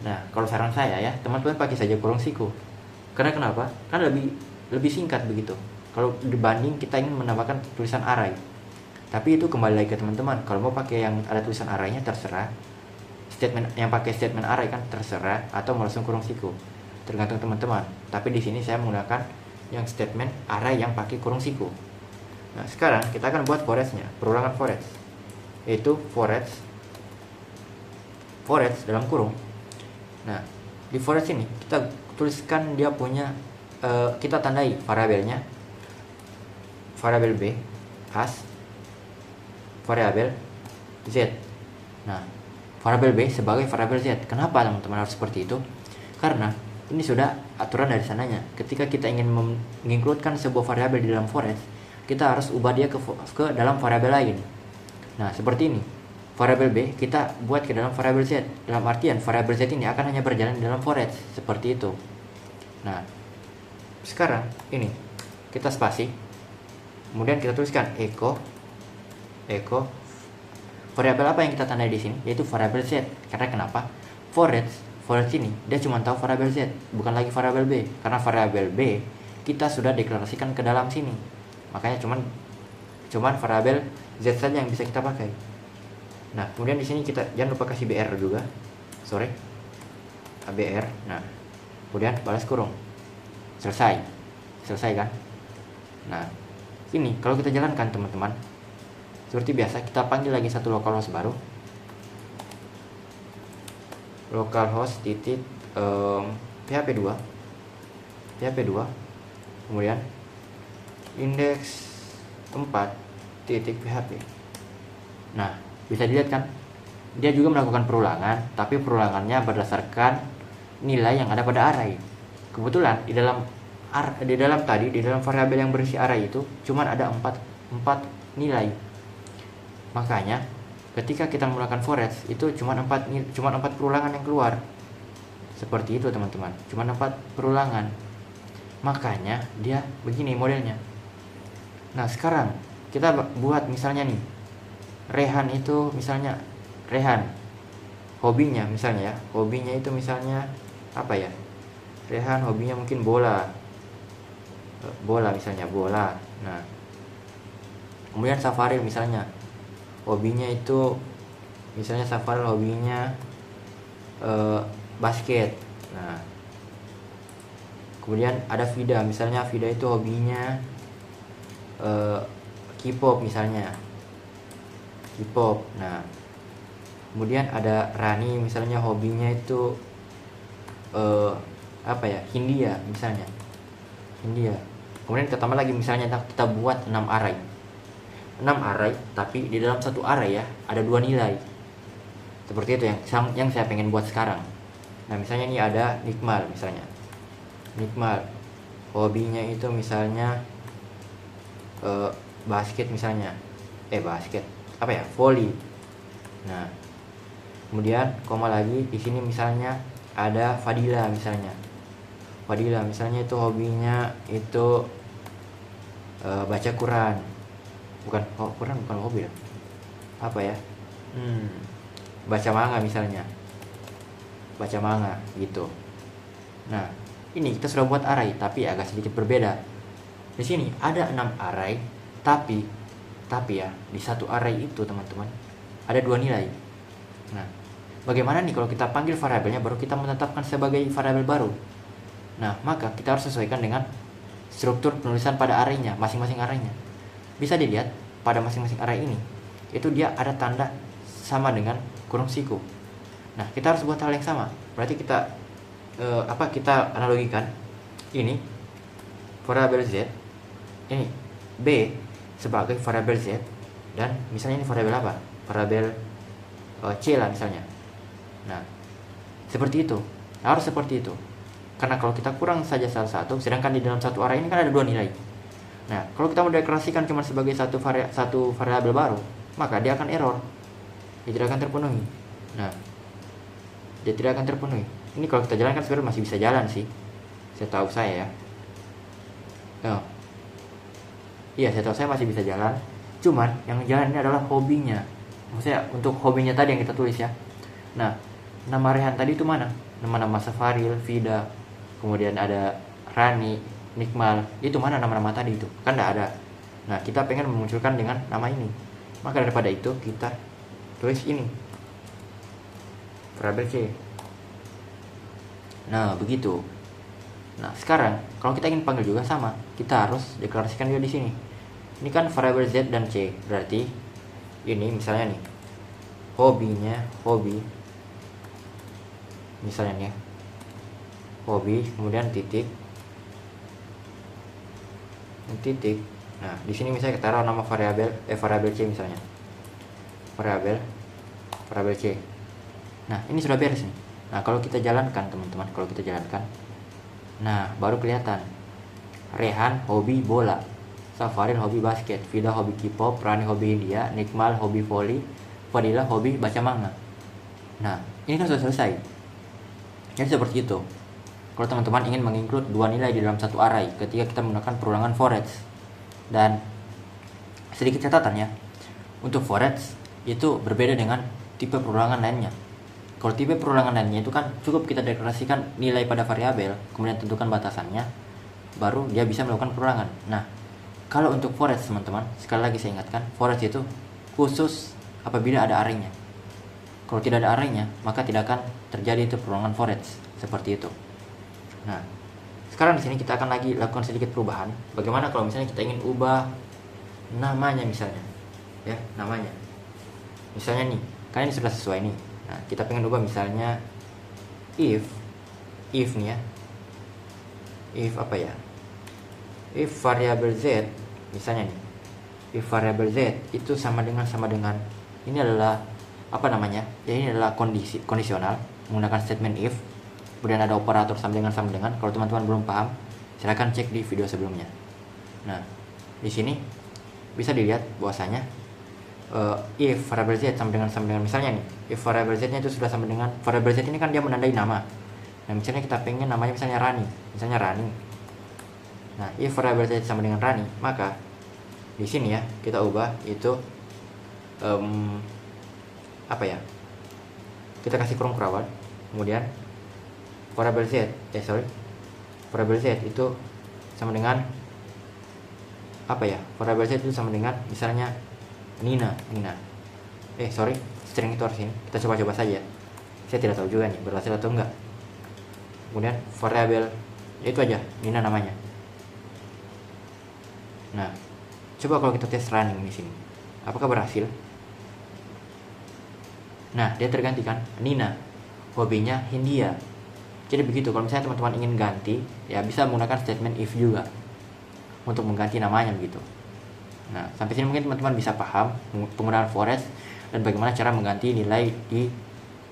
Nah, kalau saran saya ya, teman-teman pakai saja kurung siku. Karena kenapa? Karena lebih singkat begitu. Kalau dibanding kita ingin menambahkan tulisan array. Tapi itu kembali lagi ke teman-teman. Kalau mau pakai yang ada tulisan arraynya terserah. Yang pakai statement array kan terserah, atau mau langsung kurung siku. Tergantung teman-teman. Tapi di sini saya menggunakan yang statement array yang pakai kurung siku. Nah, sekarang kita akan buat forexnya, perulangan forex. Yaitu forex dalam kurung. Nah, di forex ini kita tuliskan dia punya kita tandai variabelnya, variabel B as variabel Z. Nah, variabel B sebagai variabel Z. Kenapa teman-teman harus seperti itu? Karena ini sudah aturan dari sananya. Ketika kita ingin mengincludekan sebuah variabel di dalam forex, kita harus ubah dia ke dalam variabel lain. Nah, seperti ini. Variabel B kita buat ke dalam variabel Z. Dalam artian variabel Z ini akan hanya berjalan di dalam forex, seperti itu. Nah, sekarang ini kita spasi. Kemudian kita tuliskan echo variabel apa yang kita tandai di sini, yaitu variabel Z. Karena kenapa? Forex ini dia cuma tahu variabel Z, bukan lagi variabel B. Karena variabel B kita sudah deklarasikan ke dalam sini. Makanya cuman variabel Z saja yang bisa kita pakai. Nah, kemudian di sini kita jangan lupa kasih BR juga. ABR. Nah, kemudian balas kurung. Selesai kan? Nah, ini kalau kita jalankan teman-teman, seperti biasa kita panggil lagi satu localhost baru. Localhost titik PHP 2. Kemudian indeks 4 titik PHP. Nah, bisa dilihat kan, dia juga melakukan perulangan, tapi perulangannya berdasarkan nilai yang ada pada array. Kebetulan di dalam variabel yang berisi array itu cuma ada 4 nilai. Makanya ketika kita menggunakan forex itu cuma 4 perulangan yang keluar. Seperti itu teman-teman, cuma 4 perulangan. Makanya dia begini modelnya. Nah, sekarang kita buat misalnya nih, Rehan itu misalnya, hobinya misalnya ya, itu misalnya apa ya? Rehan hobinya mungkin bola misalnya, bola. Nah, kemudian Safaril misalnya hobinya itu misalnya basket. Nah, kemudian ada Vida misalnya, itu hobinya K-pop misalnya, K-pop. Nah, kemudian ada Rani misalnya hobinya itu Hindia misalnya, Kemudian kita tambah lagi misalnya kita buat 6 array, tapi di dalam satu array ya ada 2 nilai. Seperti itu yang saya pengen buat sekarang. Nah, misalnya ini ada Nikmal misalnya. Hobinya itu misalnya basket misalnya. Volley. Nah, kemudian koma lagi di sini misalnya ada Fadila misalnya. Itu hobinya itu baca Quran. Quran bukan hobi ya. Baca manga misalnya. Gitu. Nah, ini kita sudah buat array tapi agak sedikit berbeda. Di sini ada 6 array, tapi ya di satu array itu teman-teman ada 2 nilai. Nah, bagaimana nih kalau kita panggil variabelnya baru kita menetapkan sebagai variabel baru? Nah, maka kita harus sesuaikan dengan struktur penulisan pada arraynya, masing-masing arraynya. Bisa dilihat pada masing-masing array ini, itu dia ada tanda sama dengan kurung siku. Nah, kita harus buat hal yang sama. Berarti kita kita analogikan ini variabel z, ini b sebagai variabel z, dan misalnya ini variabel apa? Variabel c lah misalnya. Nah, seperti itu. Harus seperti itu. Karena kalau kita kurang saja salah satu, sedangkan di dalam satu array ini kan ada dua nilai. Nah, kalau kita mendeklarasikan cuma sebagai satu variabel baru, maka dia akan error. Dia tidak akan terpenuhi. Nah, dia tidak akan terpenuhi. Ini kalau kita jalankan sebenarnya masih bisa jalan sih. Setahu saya ya. Iya, setahu saya masih bisa jalan. Cuman yang jalan ini adalah hobinya. Maksudnya untuk hobinya tadi yang kita tulis ya. Nah, nama Rehan tadi itu mana? Nama-nama Safaril, Vida, kemudian ada Rani, Nikmal. Itu mana nama-nama tadi itu? Kan tidak ada. Nah, kita pengen memunculkan dengan nama ini. Maka daripada itu kita tulis ini, variabel C. Nah, begitu. Nah, sekarang kalau kita ingin panggil juga sama, kita harus deklarasikan juga di sini. Ini kan variabel Z dan C, berarti ini misalnya nih, hobi, misalnya nih, hobi, kemudian titik. Nah, di sini misalnya kita taruh nama variabel C misalnya, variabel C. Nah, ini sudah beres nih. Nah, kalau kita jalankan teman-teman, nah baru kelihatan. Rehan hobi bola, Safaril hobi basket, Vida hobi K-pop, Rani hobi India, Nikmal hobi volley, Fadila hobi baca manga. Nah, ini kan sudah selesai. Jadi seperti itu. Kalau teman-teman ingin menginclude dua nilai di dalam satu array ketika kita menggunakan perulangan for each. Dan sedikit catatannya, untuk for each itu berbeda dengan tipe perulangan lainnya. Kalau tipe perulangan lainnya itu kan cukup kita deklarasikan nilai pada variabel, kemudian tentukan batasannya, baru dia bisa melakukan perulangan. Nah, kalau untuk for each teman-teman, sekali lagi saya ingatkan, for each itu khusus apabila ada arraynya. Kalau tidak ada arraynya, maka tidak akan terjadi itu perulangan for each seperti itu. Nah, sekarang di sini kita akan lagi lakukan sedikit perubahan. Bagaimana kalau misalnya kita ingin ubah namanya misalnya, ya namanya. Misalnya nih, kan ini sudah sesuai nih. Nah, kita pengen ubah misalnya if nih ya, if apa ya, if variabel z misalnya nih, if variabel z itu sama dengan ini adalah apa namanya ya, ini adalah kondisional menggunakan statement if, kemudian ada operator sama dengan. Kalau teman-teman belum paham, silahkan cek di video sebelumnya. Nah, di sini bisa dilihat bahwasanya if variabel z sama dengan misalnya nih, if variabel z nya itu sudah sama dengan variabel z ini kan dia menandai nama. Nah, misalnya kita pengen namanya misalnya Rani. Nah, if variabel z sama dengan Rani, maka di sini ya kita ubah itu apa ya? Kita kasih kurung kurawal, kemudian variabel z itu sama dengan apa ya? Variabel z itu sama dengan misalnya Nina. String itu harus ini. Kita coba saja. Saya tidak tahu juga nih berhasil atau enggak. Kemudian variabel itu aja, Nina namanya. Nah, coba kalau kita tes running di sini, apakah berhasil? Nah, dia tergantikan Nina, hobinya Hindia. Jadi begitu. Kalau misalnya teman-teman ingin ganti, ya bisa menggunakan statement if juga untuk mengganti namanya begitu. Nah, sampai sini mungkin teman-teman bisa paham penggunaan for each dan bagaimana cara mengganti nilai di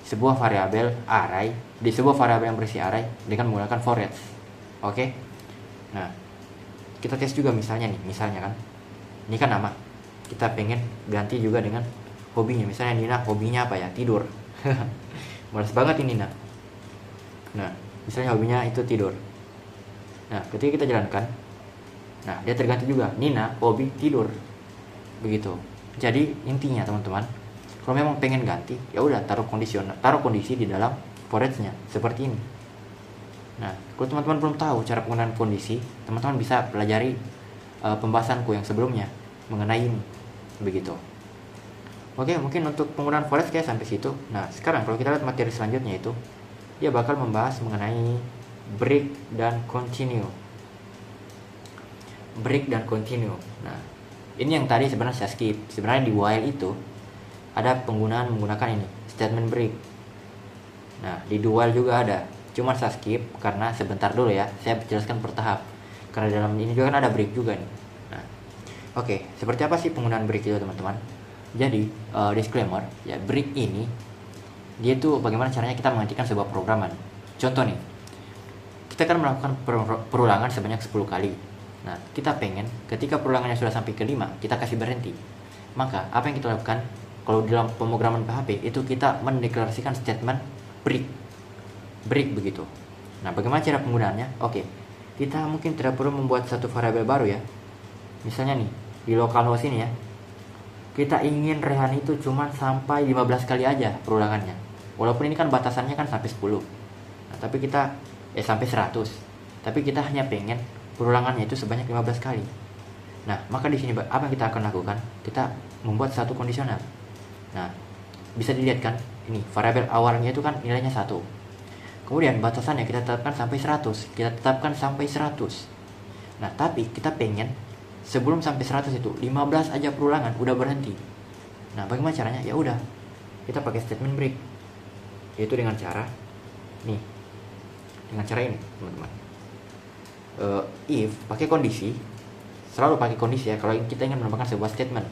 sebuah variabel array, di sebuah variabel yang berisi array dengan menggunakan for each. Oke. Nah, kita tes juga misalnya kan. Ini kan nama. Kita pengen ganti juga dengan hobinya. Misalnya Nina hobinya apa ya? Tidur. Malas banget ini Nina. Nah, misalnya hobinya itu tidur. Nah, ketika kita jalankan, nah dia terganti juga, Nina hobi tidur. Begitu. Jadi intinya teman-teman, kalau memang pengen ganti, ya udah taruh kondisi di dalam for each-nya seperti ini. Nah, kalau teman-teman belum tahu cara penggunaan kondisi, teman-teman bisa pelajari pembahasanku yang sebelumnya mengenai ini. Begitu. Oke, mungkin untuk penggunaan forest kayak sampai situ. Nah, sekarang kalau kita lihat materi selanjutnya itu, dia bakal membahas mengenai break dan continue. Break dan continue. Nah, ini yang tadi sebenarnya saya skip. Sebenarnya di while itu ada penggunaan menggunakan ini, statement break. Nah, di do while juga ada. Cuma saya skip karena sebentar dulu ya, saya jelaskan per tahap. Karena dalam ini juga kan ada break juga nih. Nah, oke, seperti apa sih penggunaan break itu teman-teman? Jadi, disclaimer, ya break ini dia tuh bagaimana caranya kita menghentikan sebuah programan. Contoh nih, kita kan melakukan perulangan sebanyak 10 kali. Nah, kita pengen ketika perulangannya sudah sampai ke 5, kita kasih berhenti. Maka, apa yang kita lakukan? Kalau dalam pemrograman PHP, itu kita mendeklarasikan statement break. Break begitu. Nah, bagaimana cara penggunaannya? Oke, kita mungkin tidak perlu membuat satu variabel baru ya. Misalnya nih, di localhost ini ya, kita ingin rehan itu cuma sampai 15 kali aja perulangannya. Walaupun ini kan batasannya kan sampai 10. Nah, tapi kita sampai 100. Tapi kita hanya pengen perulangannya itu sebanyak 15 kali. Nah, maka di sini apa yang kita akan lakukan? Kita membuat satu kondisional. Nah, bisa dilihat kan, ini variabel awalnya itu kan nilainya 1. Kemudian batasannya kita tetapkan sampai 100. Kita tetapkan sampai 100. Nah, tapi kita pengen sebelum sampai 100 itu 15 aja perulangan udah berhenti. Nah, bagaimana caranya? Ya udah, kita pakai statement break. Yaitu dengan cara nih. Dengan cara ini, teman-teman. If pakai kondisi, selalu pakai kondisi ya kalau kita ingin menambahkan sebuah statement.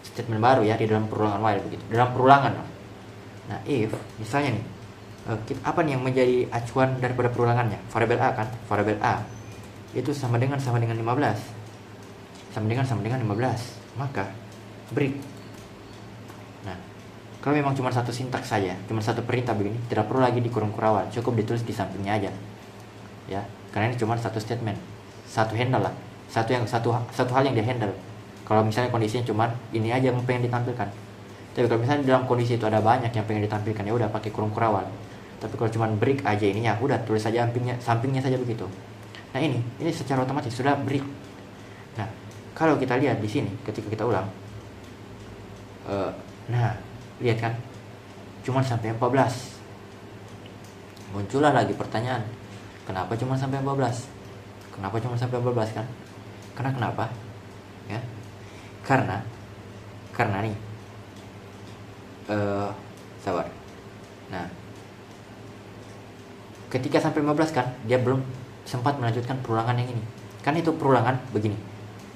Statement baru ya di dalam perulangan while begitu. Dalam perulangan. Nah, if misalnya nih, apa nih yang menjadi acuan daripada perulangannya? Variabel A kan? Variabel A itu sama dengan 15. Sama dengan 15, maka break. Nah, kalau memang cuma satu sintaks saja, cuma satu perintah begini, tidak perlu lagi dikurung kurawal, cukup ditulis di sampingnya aja ya, karena ini cuma satu statement, satu handle lah, satu hal yang dia handle. Kalau misalnya kondisinya cuma ini aja yang pengen ditampilkan, tapi kalau misalnya dalam kondisi itu ada banyak yang pengen ditampilkan, ya udah pakai kurung kurawal. Tapi kalau cuma break aja ininya, udah tulis saja sampingnya saja begitu. Nah, ini secara otomatis sudah break. Nah, kalau kita lihat di sini ketika kita ulang, nah lihat kan, cuma sampai 14. Muncullah lagi pertanyaan, kenapa cuma sampai 14? Kenapa cuma sampai 14 kan? Karena kenapa? Ya, karena nih, sabar. Nah, ketika sampai 15 kan, dia belum sempat melanjutkan perulangan yang ini. Kan itu perulangan begini.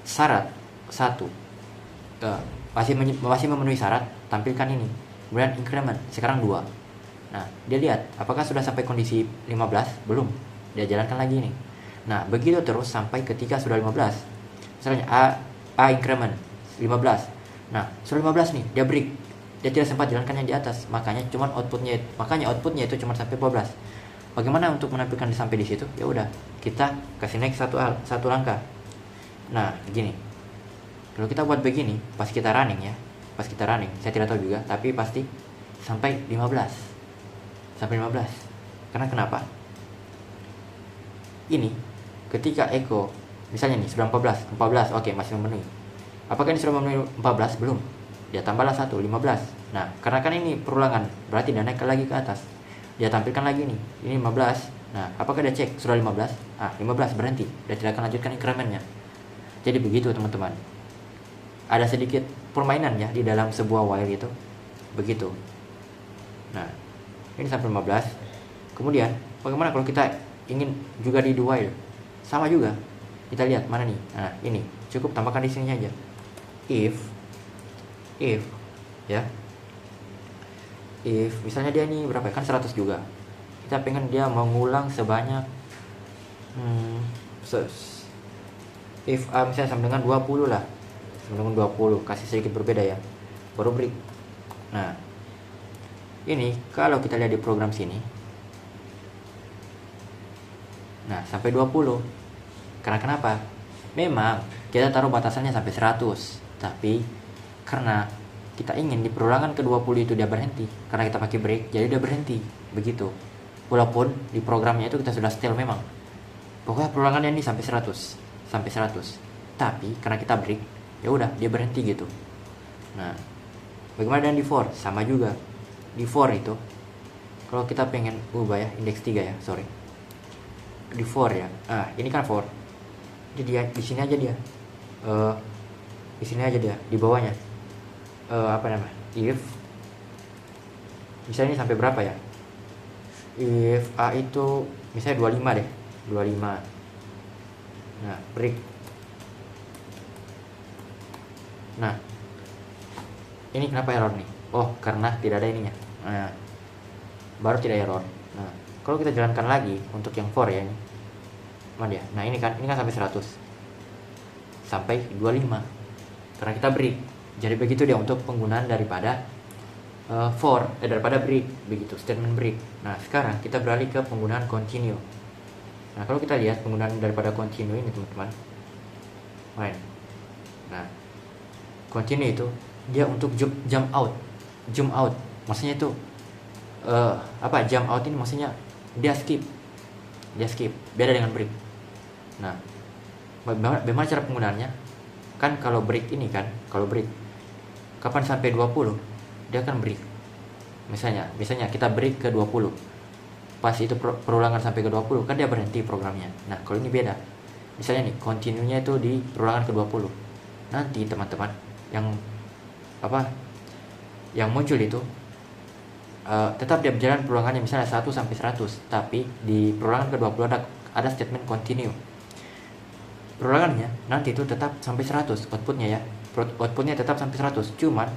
Syarat 1 masih memenuhi syarat, tampilkan ini. Kemudian increment sekarang 2. Nah, dia lihat apakah sudah sampai kondisi 15? Belum. Dia jalankan lagi ini. Nah, begitu terus sampai ketika sudah 15. Misalnya A increment 15. Nah, sudah 15 nih, dia break. Dia tidak sempat jalankan yang di atas. Makanya outputnya itu cuma sampai 12. Bagaimana untuk menampilkan sampai di situ? Ya udah, kita kasih next satu langkah. Nah, gini. Kalau kita buat begini, pas kita running, saya tidak tahu juga, tapi pasti sampai 15. Sampai 15. Karena kenapa? Ini ketika echo, misalnya nih sudah 14, oke, masih memenuhi. Apakah ini sudah memenuhi 14? Belum. Dia tambahlah 1, 15. Nah, karena kan ini perulangan, berarti dia naik lagi ke atas. Dia tampilkan lagi nih, ini 15. Nah, apakah dia cek sudah 15? 15 berhenti. Dia tidak akan lanjutkan incrementnya. Jadi begitu teman-teman. Ada sedikit permainan ya di dalam sebuah while itu. Begitu. Nah, ini sampai 15. Kemudian, bagaimana kalau kita ingin juga di do while? Sama juga. Kita lihat mana nih. Nah, ini. Cukup tambahkan di sini aja. If ya. If misalnya dia ini berapa ya? Kan 100 juga. Kita pengen dia mengulang sebanyak if A misalnya sama dengan 20 lah, sama dengan 20, kasih sedikit berbeda ya, baru break. Nah, ini kalau kita lihat di program sini, nah sampai 20. Karena kenapa? Memang kita taruh batasannya sampai 100, tapi karena kita ingin di perulangan ke-20 itu dia berhenti, karena kita pakai break, jadi dia berhenti, begitu. Walaupun di programnya itu kita sudah setel memang, pokoknya perulangannya ini sampai 100. Tapi karena kita break, ya udah dia berhenti gitu. Nah, Bagaimana dengan di for? Sama juga. Di for itu kalau kita pengen ubah ya indeks 3 ya, sorry. Di for ya. Ini kan for. Jadi dia di sini aja dia. Di sini aja dia, di bawahnya. Apa namanya? If misalnya ini sampai berapa ya? If A itu misalnya 25 deh. 25. Nah, break. Nah, ini kenapa error nih? Oh, karena tidak ada ininya. Nah, baru tidak error. Nah, kalau kita jalankan lagi untuk yang for ya ini. Mana ya? Nah, ini kan sampai 100. Sampai 25. Karena kita break. Jadi begitu dia untuk penggunaan daripada daripada break, begitu, statement break. Nah, sekarang kita beralih ke penggunaan continue. Nah, kalau kita lihat penggunaan daripada continue ini teman-teman. Nah, continue itu dia untuk jump out. Jump out maksudnya itu jump out ini maksudnya dia skip. Beda dengan break. Nah, bagaimana cara penggunaannya? Kan kalau break ini kan, kalau break kapan sampai 20 dia akan break. Misalnya kita break ke 20. Pas itu perulangan sampai ke 20 kan dia berhenti programnya. Nah, kalau ini beda. Misalnya nih, continue-nya itu di perulangan ke 20. Nanti teman-teman yang muncul itu tetap dia berjalan perulangannya misalnya 1 sampai 100, tapi di perulangan ke 20 ada statement continue. Perulangannya nanti itu tetap sampai 100 outputnya ya. Outputnya tetap sampai 100, cuman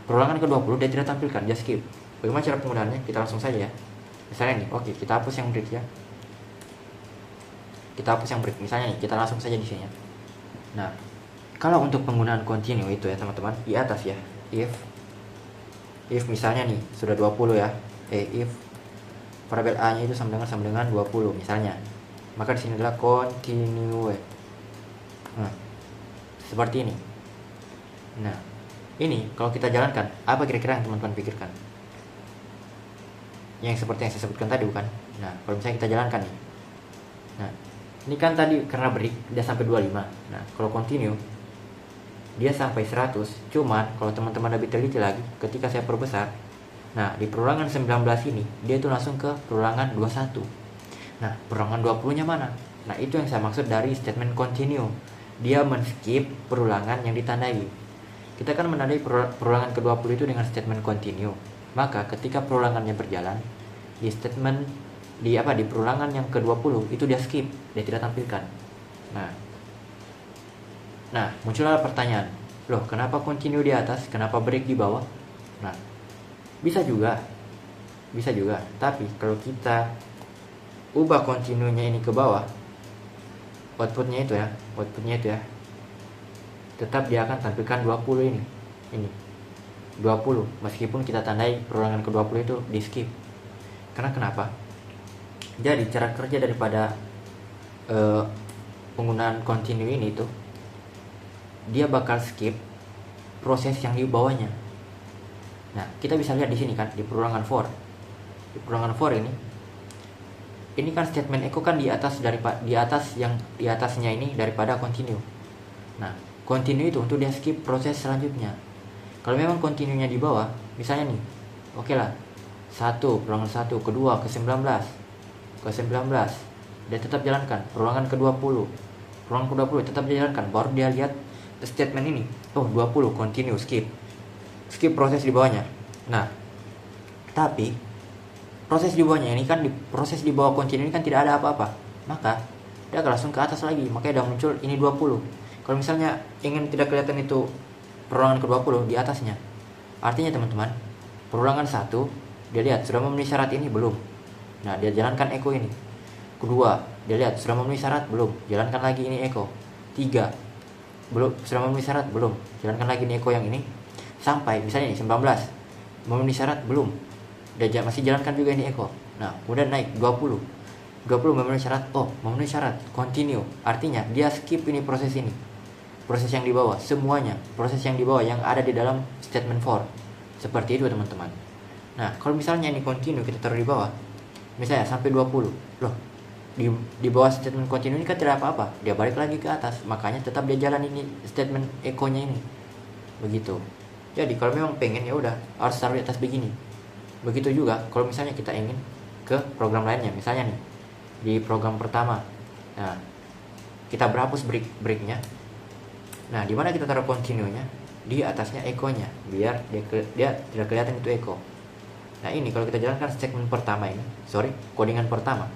perulangan ke-20 dia tidak tampilkan, dia skip. Bagaimana cara penggunaannya? Kita langsung saja ya. Misalnya nih, oke, kita hapus yang break ya. Kita hapus yang break. Misalnya nih, kita langsung saja di sini ya. Nah, kalau untuk penggunaan continue itu ya teman-teman, di atas ya. If misalnya nih sudah 20 ya. If variabel A-nya itu sama dengan 20 misalnya. Maka di sini adalah continue. Nah, seperti ini. Nah, ini kalau kita jalankan, apa kira-kira yang teman-teman pikirkan? Yang seperti yang saya sebutkan tadi bukan? Nah, kalau misalnya kita jalankan nih. Nah, ini kan tadi karena break dia sampai 25. Nah, kalau continue dia sampai 100. Cuman kalau teman-teman lebih teliti lagi, ketika saya perbesar, nah di perulangan 19 ini dia itu langsung ke perulangan 21. Nah, perulangan 20-nya mana? Nah, itu yang saya maksud dari statement continue. Dia men-skip perulangan yang ditandai. Kita kan menandai perulangan ke-20 itu dengan statement continue. Maka ketika perulangannya berjalan, di statement di perulangan yang ke-20 itu dia skip, dia tidak tampilkan. Nah, muncullah pertanyaan, loh kenapa continue di atas, kenapa break di bawah? Nah, bisa juga. Tapi kalau kita ubah continue-nya ini ke bawah, outputnya itu ya, tetap dia akan tampilkan 20 ini 20 meskipun kita tandai perulangan ke-20 itu di skip. Karena kenapa? Jadi cara kerja daripada penggunaan continue ini tuh dia bakal skip proses yang di bawahnya. Nah, kita bisa lihat di sini kan di perulangan for. Di perulangan for ini kan statement echo kan di atasnya ini daripada continue. Nah, continue itu untuk dia skip proses selanjutnya. Kalau memang continue-nya di bawah, misalnya nih, oke lah, 1, perulangan 1, kedua, ke-19, dia tetap jalankan, perulangan ke-20, perulangan ke-20 tetap jalankan, baru dia lihat statement ini, oh 20, continue, skip proses di bawahnya. Nah, tapi, proses di bawahnya ini kan, proses di bawah continue ini kan tidak ada apa-apa, maka, dia akan langsung ke atas lagi, makanya udah muncul ini 20. Kalau misalnya ingin tidak kelihatan itu perulangan ke-20 di atasnya, artinya teman-teman, perulangan 1 dia lihat sudah memenuhi syarat ini belum. Nah, dia jalankan echo ini. Kedua, dia lihat sudah memenuhi syarat belum, jalankan lagi ini echo. 3, belum, sudah memenuhi syarat belum, jalankan lagi ini echo yang ini. Sampai misalnya ini 19 memenuhi syarat belum, dia masih jalankan juga ini echo. Nah, kemudian naik 20 memenuhi syarat, oh memenuhi syarat, continue. Artinya dia skip ini proses ini, proses yang di bawah, semuanya proses yang di bawah yang ada di dalam statement for. Seperti itu teman-teman. Nah, kalau misalnya ini continue kita taruh di bawah, misalnya sampai 20, loh di bawah statement continue ini kan tidak apa-apa, dia balik lagi ke atas, makanya tetap dia jalan ini statement echo-nya ini, begitu. Jadi kalau memang pengen ya udah harus taruh di atas begini. Begitu juga kalau misalnya kita ingin ke program lainnya, misalnya nih di program pertama, nah kita berhapus breaknya. Nah, di mana kita taruh continue-nya? Di atasnya echo-nya, biar dia tidak kelihatan itu echo. Nah, ini kalau kita jalankan segmen pertama ini, codingan pertama,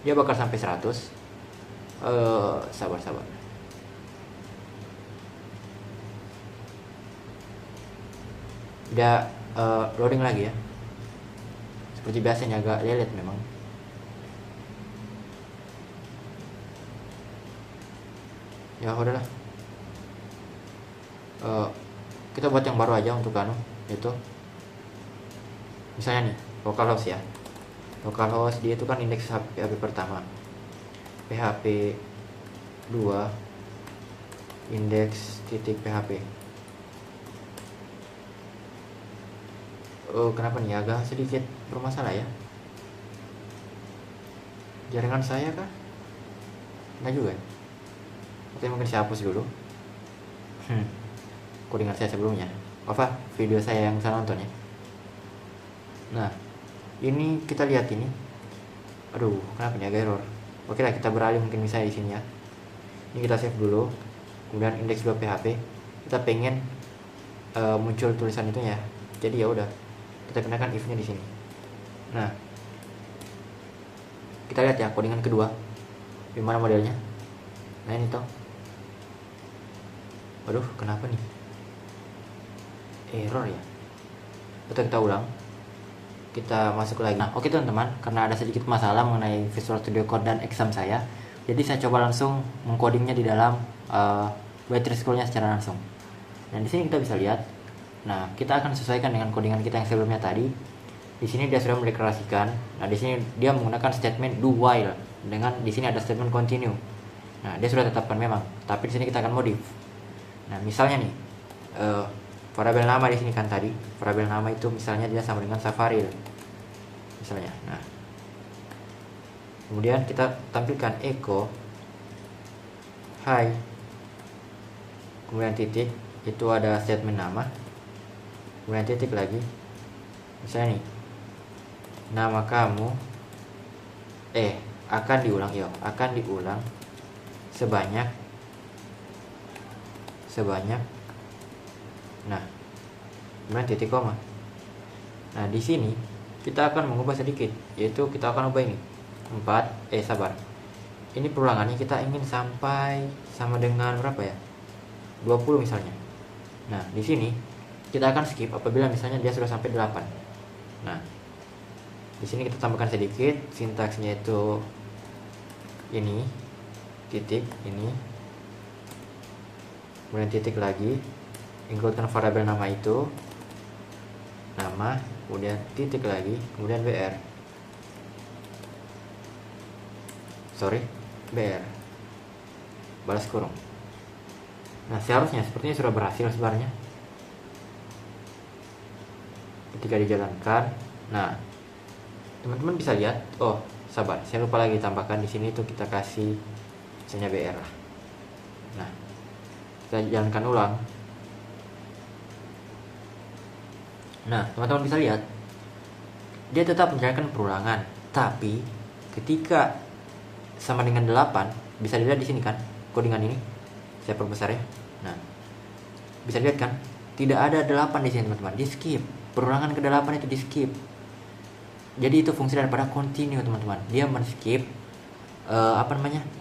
dia bakal sampai 100. Sabar. Dia loading lagi ya. Seperti biasanya agak lelet memang. Ya udahlah. Kita buat yang baru aja untuk itu. Misalnya nih, localhost ya. Localhost dia itu kan indeks PHP pertama. PHP 2 indeks titik PHP. Kenapa nih agak sedikit bermasalah ya? Jaringan saya kah? Enggak juga ya? Oke, mungkin saya hapus dulu codingan saya sebelumnya. Video saya yang saya nonton ya. Nah, ini kita lihat ini. Aduh, kenapa nih agak error? Oke lah, kita beralih mungkin misalnya di sini ya. Ini kita save dulu. Kemudian indeks 2 PHP. Kita pengen muncul tulisan itu ya. Jadi ya udah, kita kenakan if-nya di sini. Nah, kita lihat ya codingan kedua. Gimana modelnya? Nah, ini toh. Waduh, kenapa nih? Error ya. Betul, kita ulang. Kita masuk lagi. Nah, oke teman-teman, karena ada sedikit masalah mengenai Visual Studio Code dan exam saya, jadi saya coba langsung mengcodingnya di dalam Web3 School-nya secara langsung. Dan di sini kita bisa lihat. Nah, kita akan sesuaikan dengan codingan kita yang sebelumnya tadi. Di sini dia sudah mendeklarasikan. Nah, di sini dia menggunakan statement do while dengan di sini ada statement continue. Nah, dia sudah tetapkan memang, tapi di sini kita akan modif. Nah, misalnya nih, variabel nama di sini kan tadi, variabel nama itu misalnya dia sama dengan Safaril, misalnya. Nah, kemudian kita tampilkan echo hi, kemudian titik, itu ada statement nama, kemudian titik lagi, misalnya nih, nama kamu akan diulang sebanyak. Nah, kemudian titik koma. Nah, di sini kita akan mengubah sedikit, yaitu kita akan ubah ini 4. Ini perulangannya kita ingin sampai sama dengan berapa ya? 20 misalnya. Nah, di sini kita akan skip apabila misalnya dia sudah sampai 8. Nah, di sini kita tambahkan sedikit sintaksnya, itu ini titik ini, kemudian titik lagi, includekan variabel nama itu, nama, kemudian titik lagi, kemudian br, balas kurung. Nah, seharusnya sepertinya sudah berhasil sebenarnya ketika dijalankan. Nah, teman-teman bisa lihat. Saya lupa lagi tambahkan di sini tuh, kita kasih misalnya br lah. Nah, kita jalankan ulang. Nah, teman-teman bisa lihat dia tetap menjalankan perulangan, tapi ketika sama dengan 8, bisa dilihat di sini kan codingan ini. Saya perbesar ya. Nah, bisa lihat kan tidak ada 8 di sini teman-teman, di skip. Perulangan ke-8 itu di skip. Jadi itu fungsi daripada continue teman-teman. Dia men-skip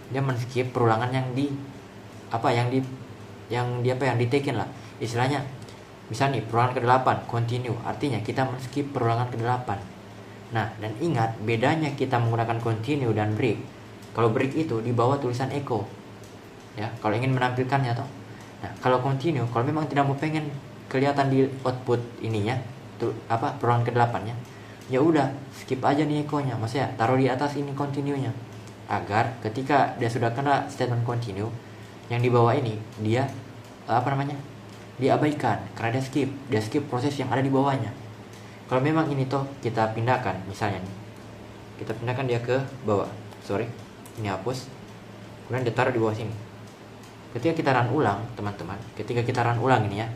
dia men-skip perulangan yang di-taken lah. Istilahnya misalnya nih, perulangan ke-8 continue, artinya kita men-skip perulangan ke-8. Nah, dan ingat bedanya kita menggunakan continue dan break. Kalau break itu di bawah tulisan echo. Ya, kalau ingin menampilkannya toh. Nah, kalau continue, kalau memang tidak mau pengen kelihatan di output ininya, perulangan ke-8-nya, ya udah skip aja nih echo-nya. Maksudnya taruh di atas ini continue-nya. Agar ketika dia sudah kena statement continue, yang di bawah ini dia diabaikan karena dia skip proses yang ada di bawahnya. Kalau memang ini toh kita pindahkan, misalnya nih, kita pindahkan dia ke bawah. Ini hapus, kemudian ditaruh di bawah sini. Ketika kita run ulang, teman-teman, ini ya,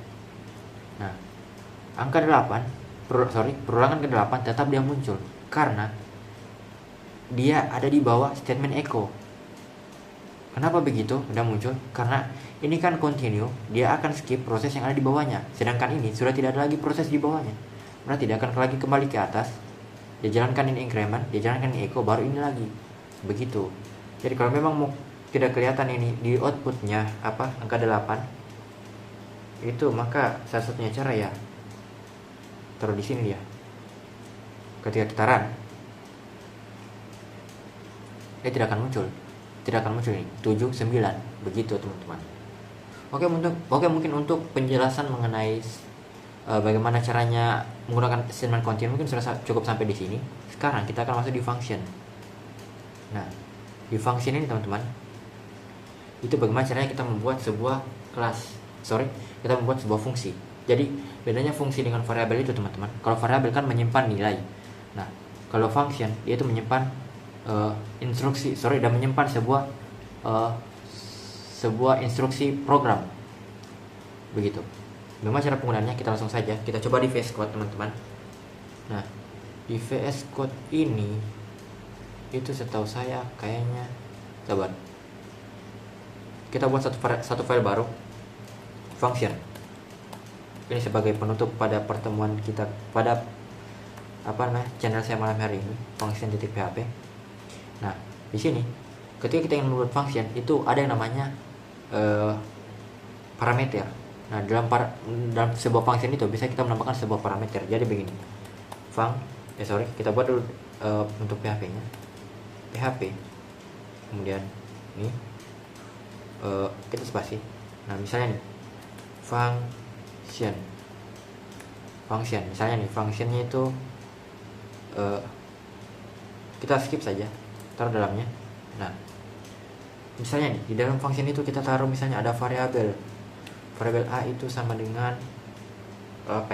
Nah, angka 8, perulangan ke-8 tetap dia muncul karena dia ada di bawah statement echo. Kenapa begitu? Udah muncul karena ini kan continue, dia akan skip proses yang ada di bawahnya. Sedangkan ini sudah tidak ada lagi proses di bawahnya. Berarti dia akan lagi kembali ke atas. Dia jalankan ini increment, dia jalankan ini echo, baru ini lagi. Begitu. Jadi kalau memang mau tidak kelihatan ini di outputnya angka 8 itu, maka salah satunya cara ya taruh di sini dia. Ketika kita run, dia tidak akan muncul ini 7, 9 begitu teman-teman. Oke, mungkin untuk penjelasan mengenai bagaimana caranya menggunakan statement continue mungkin sudah cukup sampai di sini. Sekarang kita akan masuk di function. Nah, di function ini teman-teman, itu bagaimana caranya kita membuat sebuah kita membuat sebuah fungsi. Jadi bedanya fungsi dengan variabel itu teman-teman, kalau variabel kan menyimpan nilai. Nah, kalau function dia itu menyimpan dan menyimpan sebuah instruksi program. Begitu. Bagaimana cara penggunaannya? Kita langsung saja kita coba di VS Code teman-teman. Nah, di VS Code ini itu setahu saya kayaknya, sabar, kita buat satu file baru, function. Ini sebagai penutup pada pertemuan kita pada channel saya malam hari ini, function.php. Nah, di sini ketika kita ingin membuat function itu ada yang namanya parameter. Nah, dalam sebuah function itu bisa kita menambahkan sebuah parameter. Jadi begini, kita buat dulu untuk PHP-nya, PHP, kemudian ini kita spasi. Nah, misalnya nih function, misalnya nih functionnya itu kita skip saja, taruh dalamnya. Nah, misalnya nih di dalam function itu kita taruh misalnya ada variabel A itu sama dengan 12.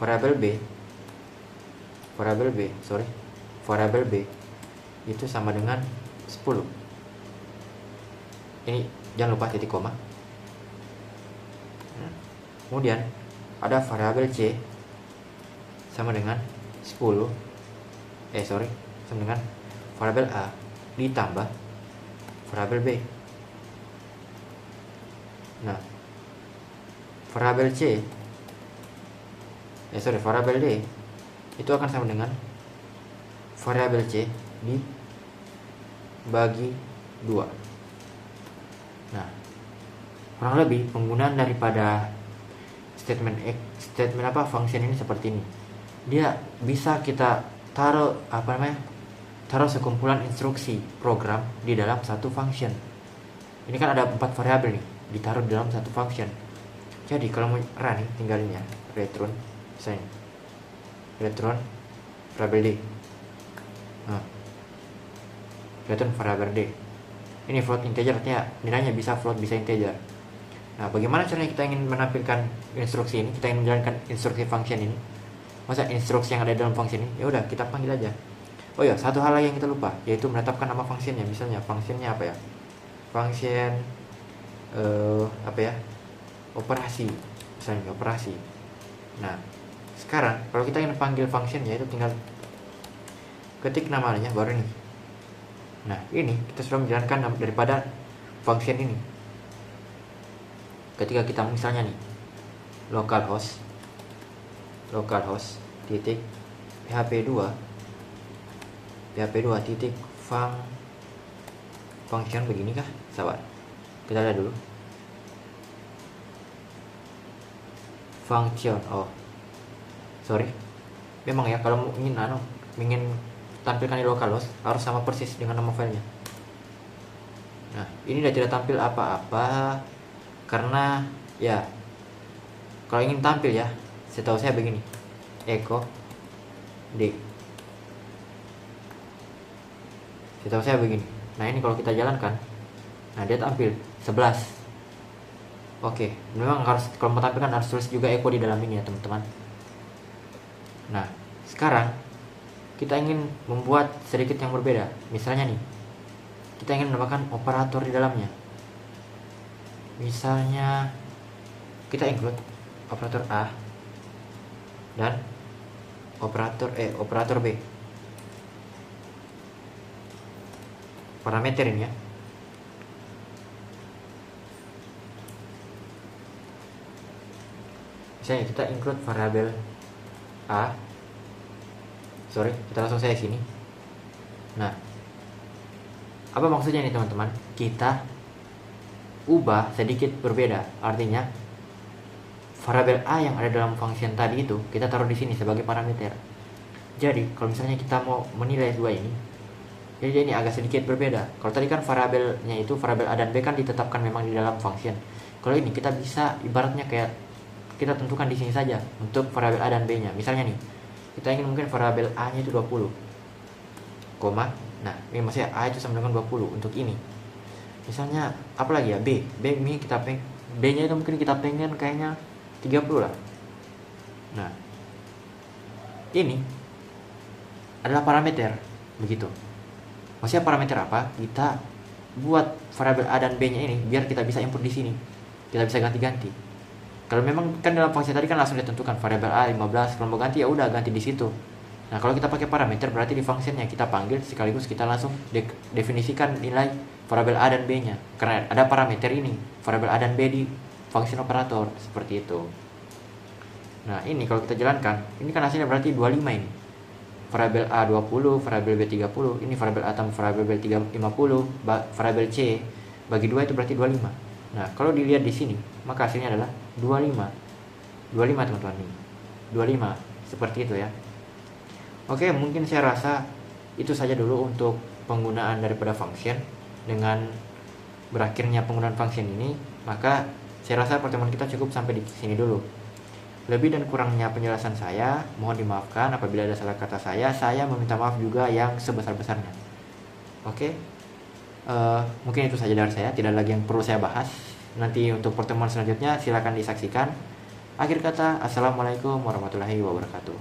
Variabel B itu sama dengan 10. Ini jangan lupa titik koma. Kemudian ada variabel C sama dengan 10. Sama dengan variabel A ditambah variabel B. Nah, variabel variabel D itu akan sama dengan variabel C dibagi 2. Nah, kurang lebih penggunaan daripada statement function ini seperti ini. Dia bisa kita taruh sekumpulan instruksi program di dalam satu function. Ini kan ada 4 variabel nih, ditaruh di dalam satu function. Jadi kalau mau run tinggalnya return variabel D. Nah, return variabel D. Ini float integer, artinya nilainya bisa float bisa integer. Nah, bagaimana caranya kita ingin menampilkan instruksi ini? Kita ingin menjalankan instruksi function ini. Masa instruksi yang ada dalam function ini? Ya udah, kita panggil aja. Oh ya, satu hal lagi yang kita lupa, yaitu menetapkan nama functionnya. Misalnya functionnya apa ya? Function operasi. Misalnya operasi. Nah, sekarang kalau kita ingin panggil functionnya itu tinggal ketik namanya baru ini. Nah, ini kita sudah menjalankan daripada function ini. Ketika kita misalnya nih localhost titik php2 titik function begini kah? Sabar, kita lihat dulu. Function, memang ya kalau ingin tampilkan di localhost harus sama persis dengan nama filenya. Nah, ini sudah tidak tampil apa-apa karena ya kalau ingin tampil ya setahu saya begini, echo d, setahu saya begini. Nah, ini kalau kita jalankan, nah dia tampil 11. Oke, memang harus kalau mau tampilkan harus tulis juga echo di dalam ini ya teman-teman. Nah, sekarang kita ingin membuat sedikit yang berbeda. Misalnya nih, kita ingin menambahkan operator di dalamnya. Misalnya kita include operator A dan operator B. Parameter ini ya. Misalnya kita include variabel A. Kita langsung saya sini. Nah, apa maksudnya nih teman-teman? Kita ubah sedikit berbeda. Artinya variabel A yang ada dalam function tadi itu kita taruh di sini sebagai parameter. Jadi kalau misalnya kita mau menilai dua ini, jadi ini agak sedikit berbeda. Kalau tadi kan variabelnya itu variabel A dan B kan ditetapkan memang di dalam function. Kalau ini kita bisa ibaratnya kayak kita tentukan di sini saja untuk variabel A dan B-nya. Misalnya nih, kita ingin mungkin variabel A-nya itu 20, koma. Nah, ini maksudnya A itu sama dengan 20 untuk ini. Misalnya apa lagi ya? B ini kita B-nya itu mungkin kita pengen kayaknya 30 lah. Nah, ini adalah parameter begitu. Maksudnya parameter apa? Kita buat variabel A dan B-nya ini biar kita bisa input di sini. Kita bisa ganti-ganti. Kalau memang kan dalam function tadi kan langsung ditentukan variabel A 15, kalau mau ganti ya udah ganti di situ. Nah, kalau kita pakai parameter berarti di functionnya kita panggil sekaligus kita langsung definisikan nilai variabel A dan B-nya. Karena ada parameter ini, variabel A dan B di function operator seperti itu. Nah, ini kalau kita jalankan, ini kan hasilnya berarti 25 ini. Variabel A 20, variabel B 30, ini variabel A tambah variabel B 50, variabel C bagi 2 itu berarti 25. Nah, kalau dilihat di sini, maka hasilnya adalah 25. 25 teman-teman ini. 25 seperti itu ya. Oke, mungkin saya rasa itu saja dulu untuk penggunaan daripada function. Dengan berakhirnya penggunaan function ini, maka saya rasa pertemuan kita cukup sampai di sini dulu. Lebih dan kurangnya penjelasan saya, mohon dimaafkan apabila ada salah kata saya meminta maaf juga yang sebesar-besarnya. Oke, mungkin itu saja dari saya, tidak lagi yang perlu saya bahas. Nanti untuk pertemuan selanjutnya silakan disaksikan. Akhir kata, assalamualaikum warahmatullahi wabarakatuh.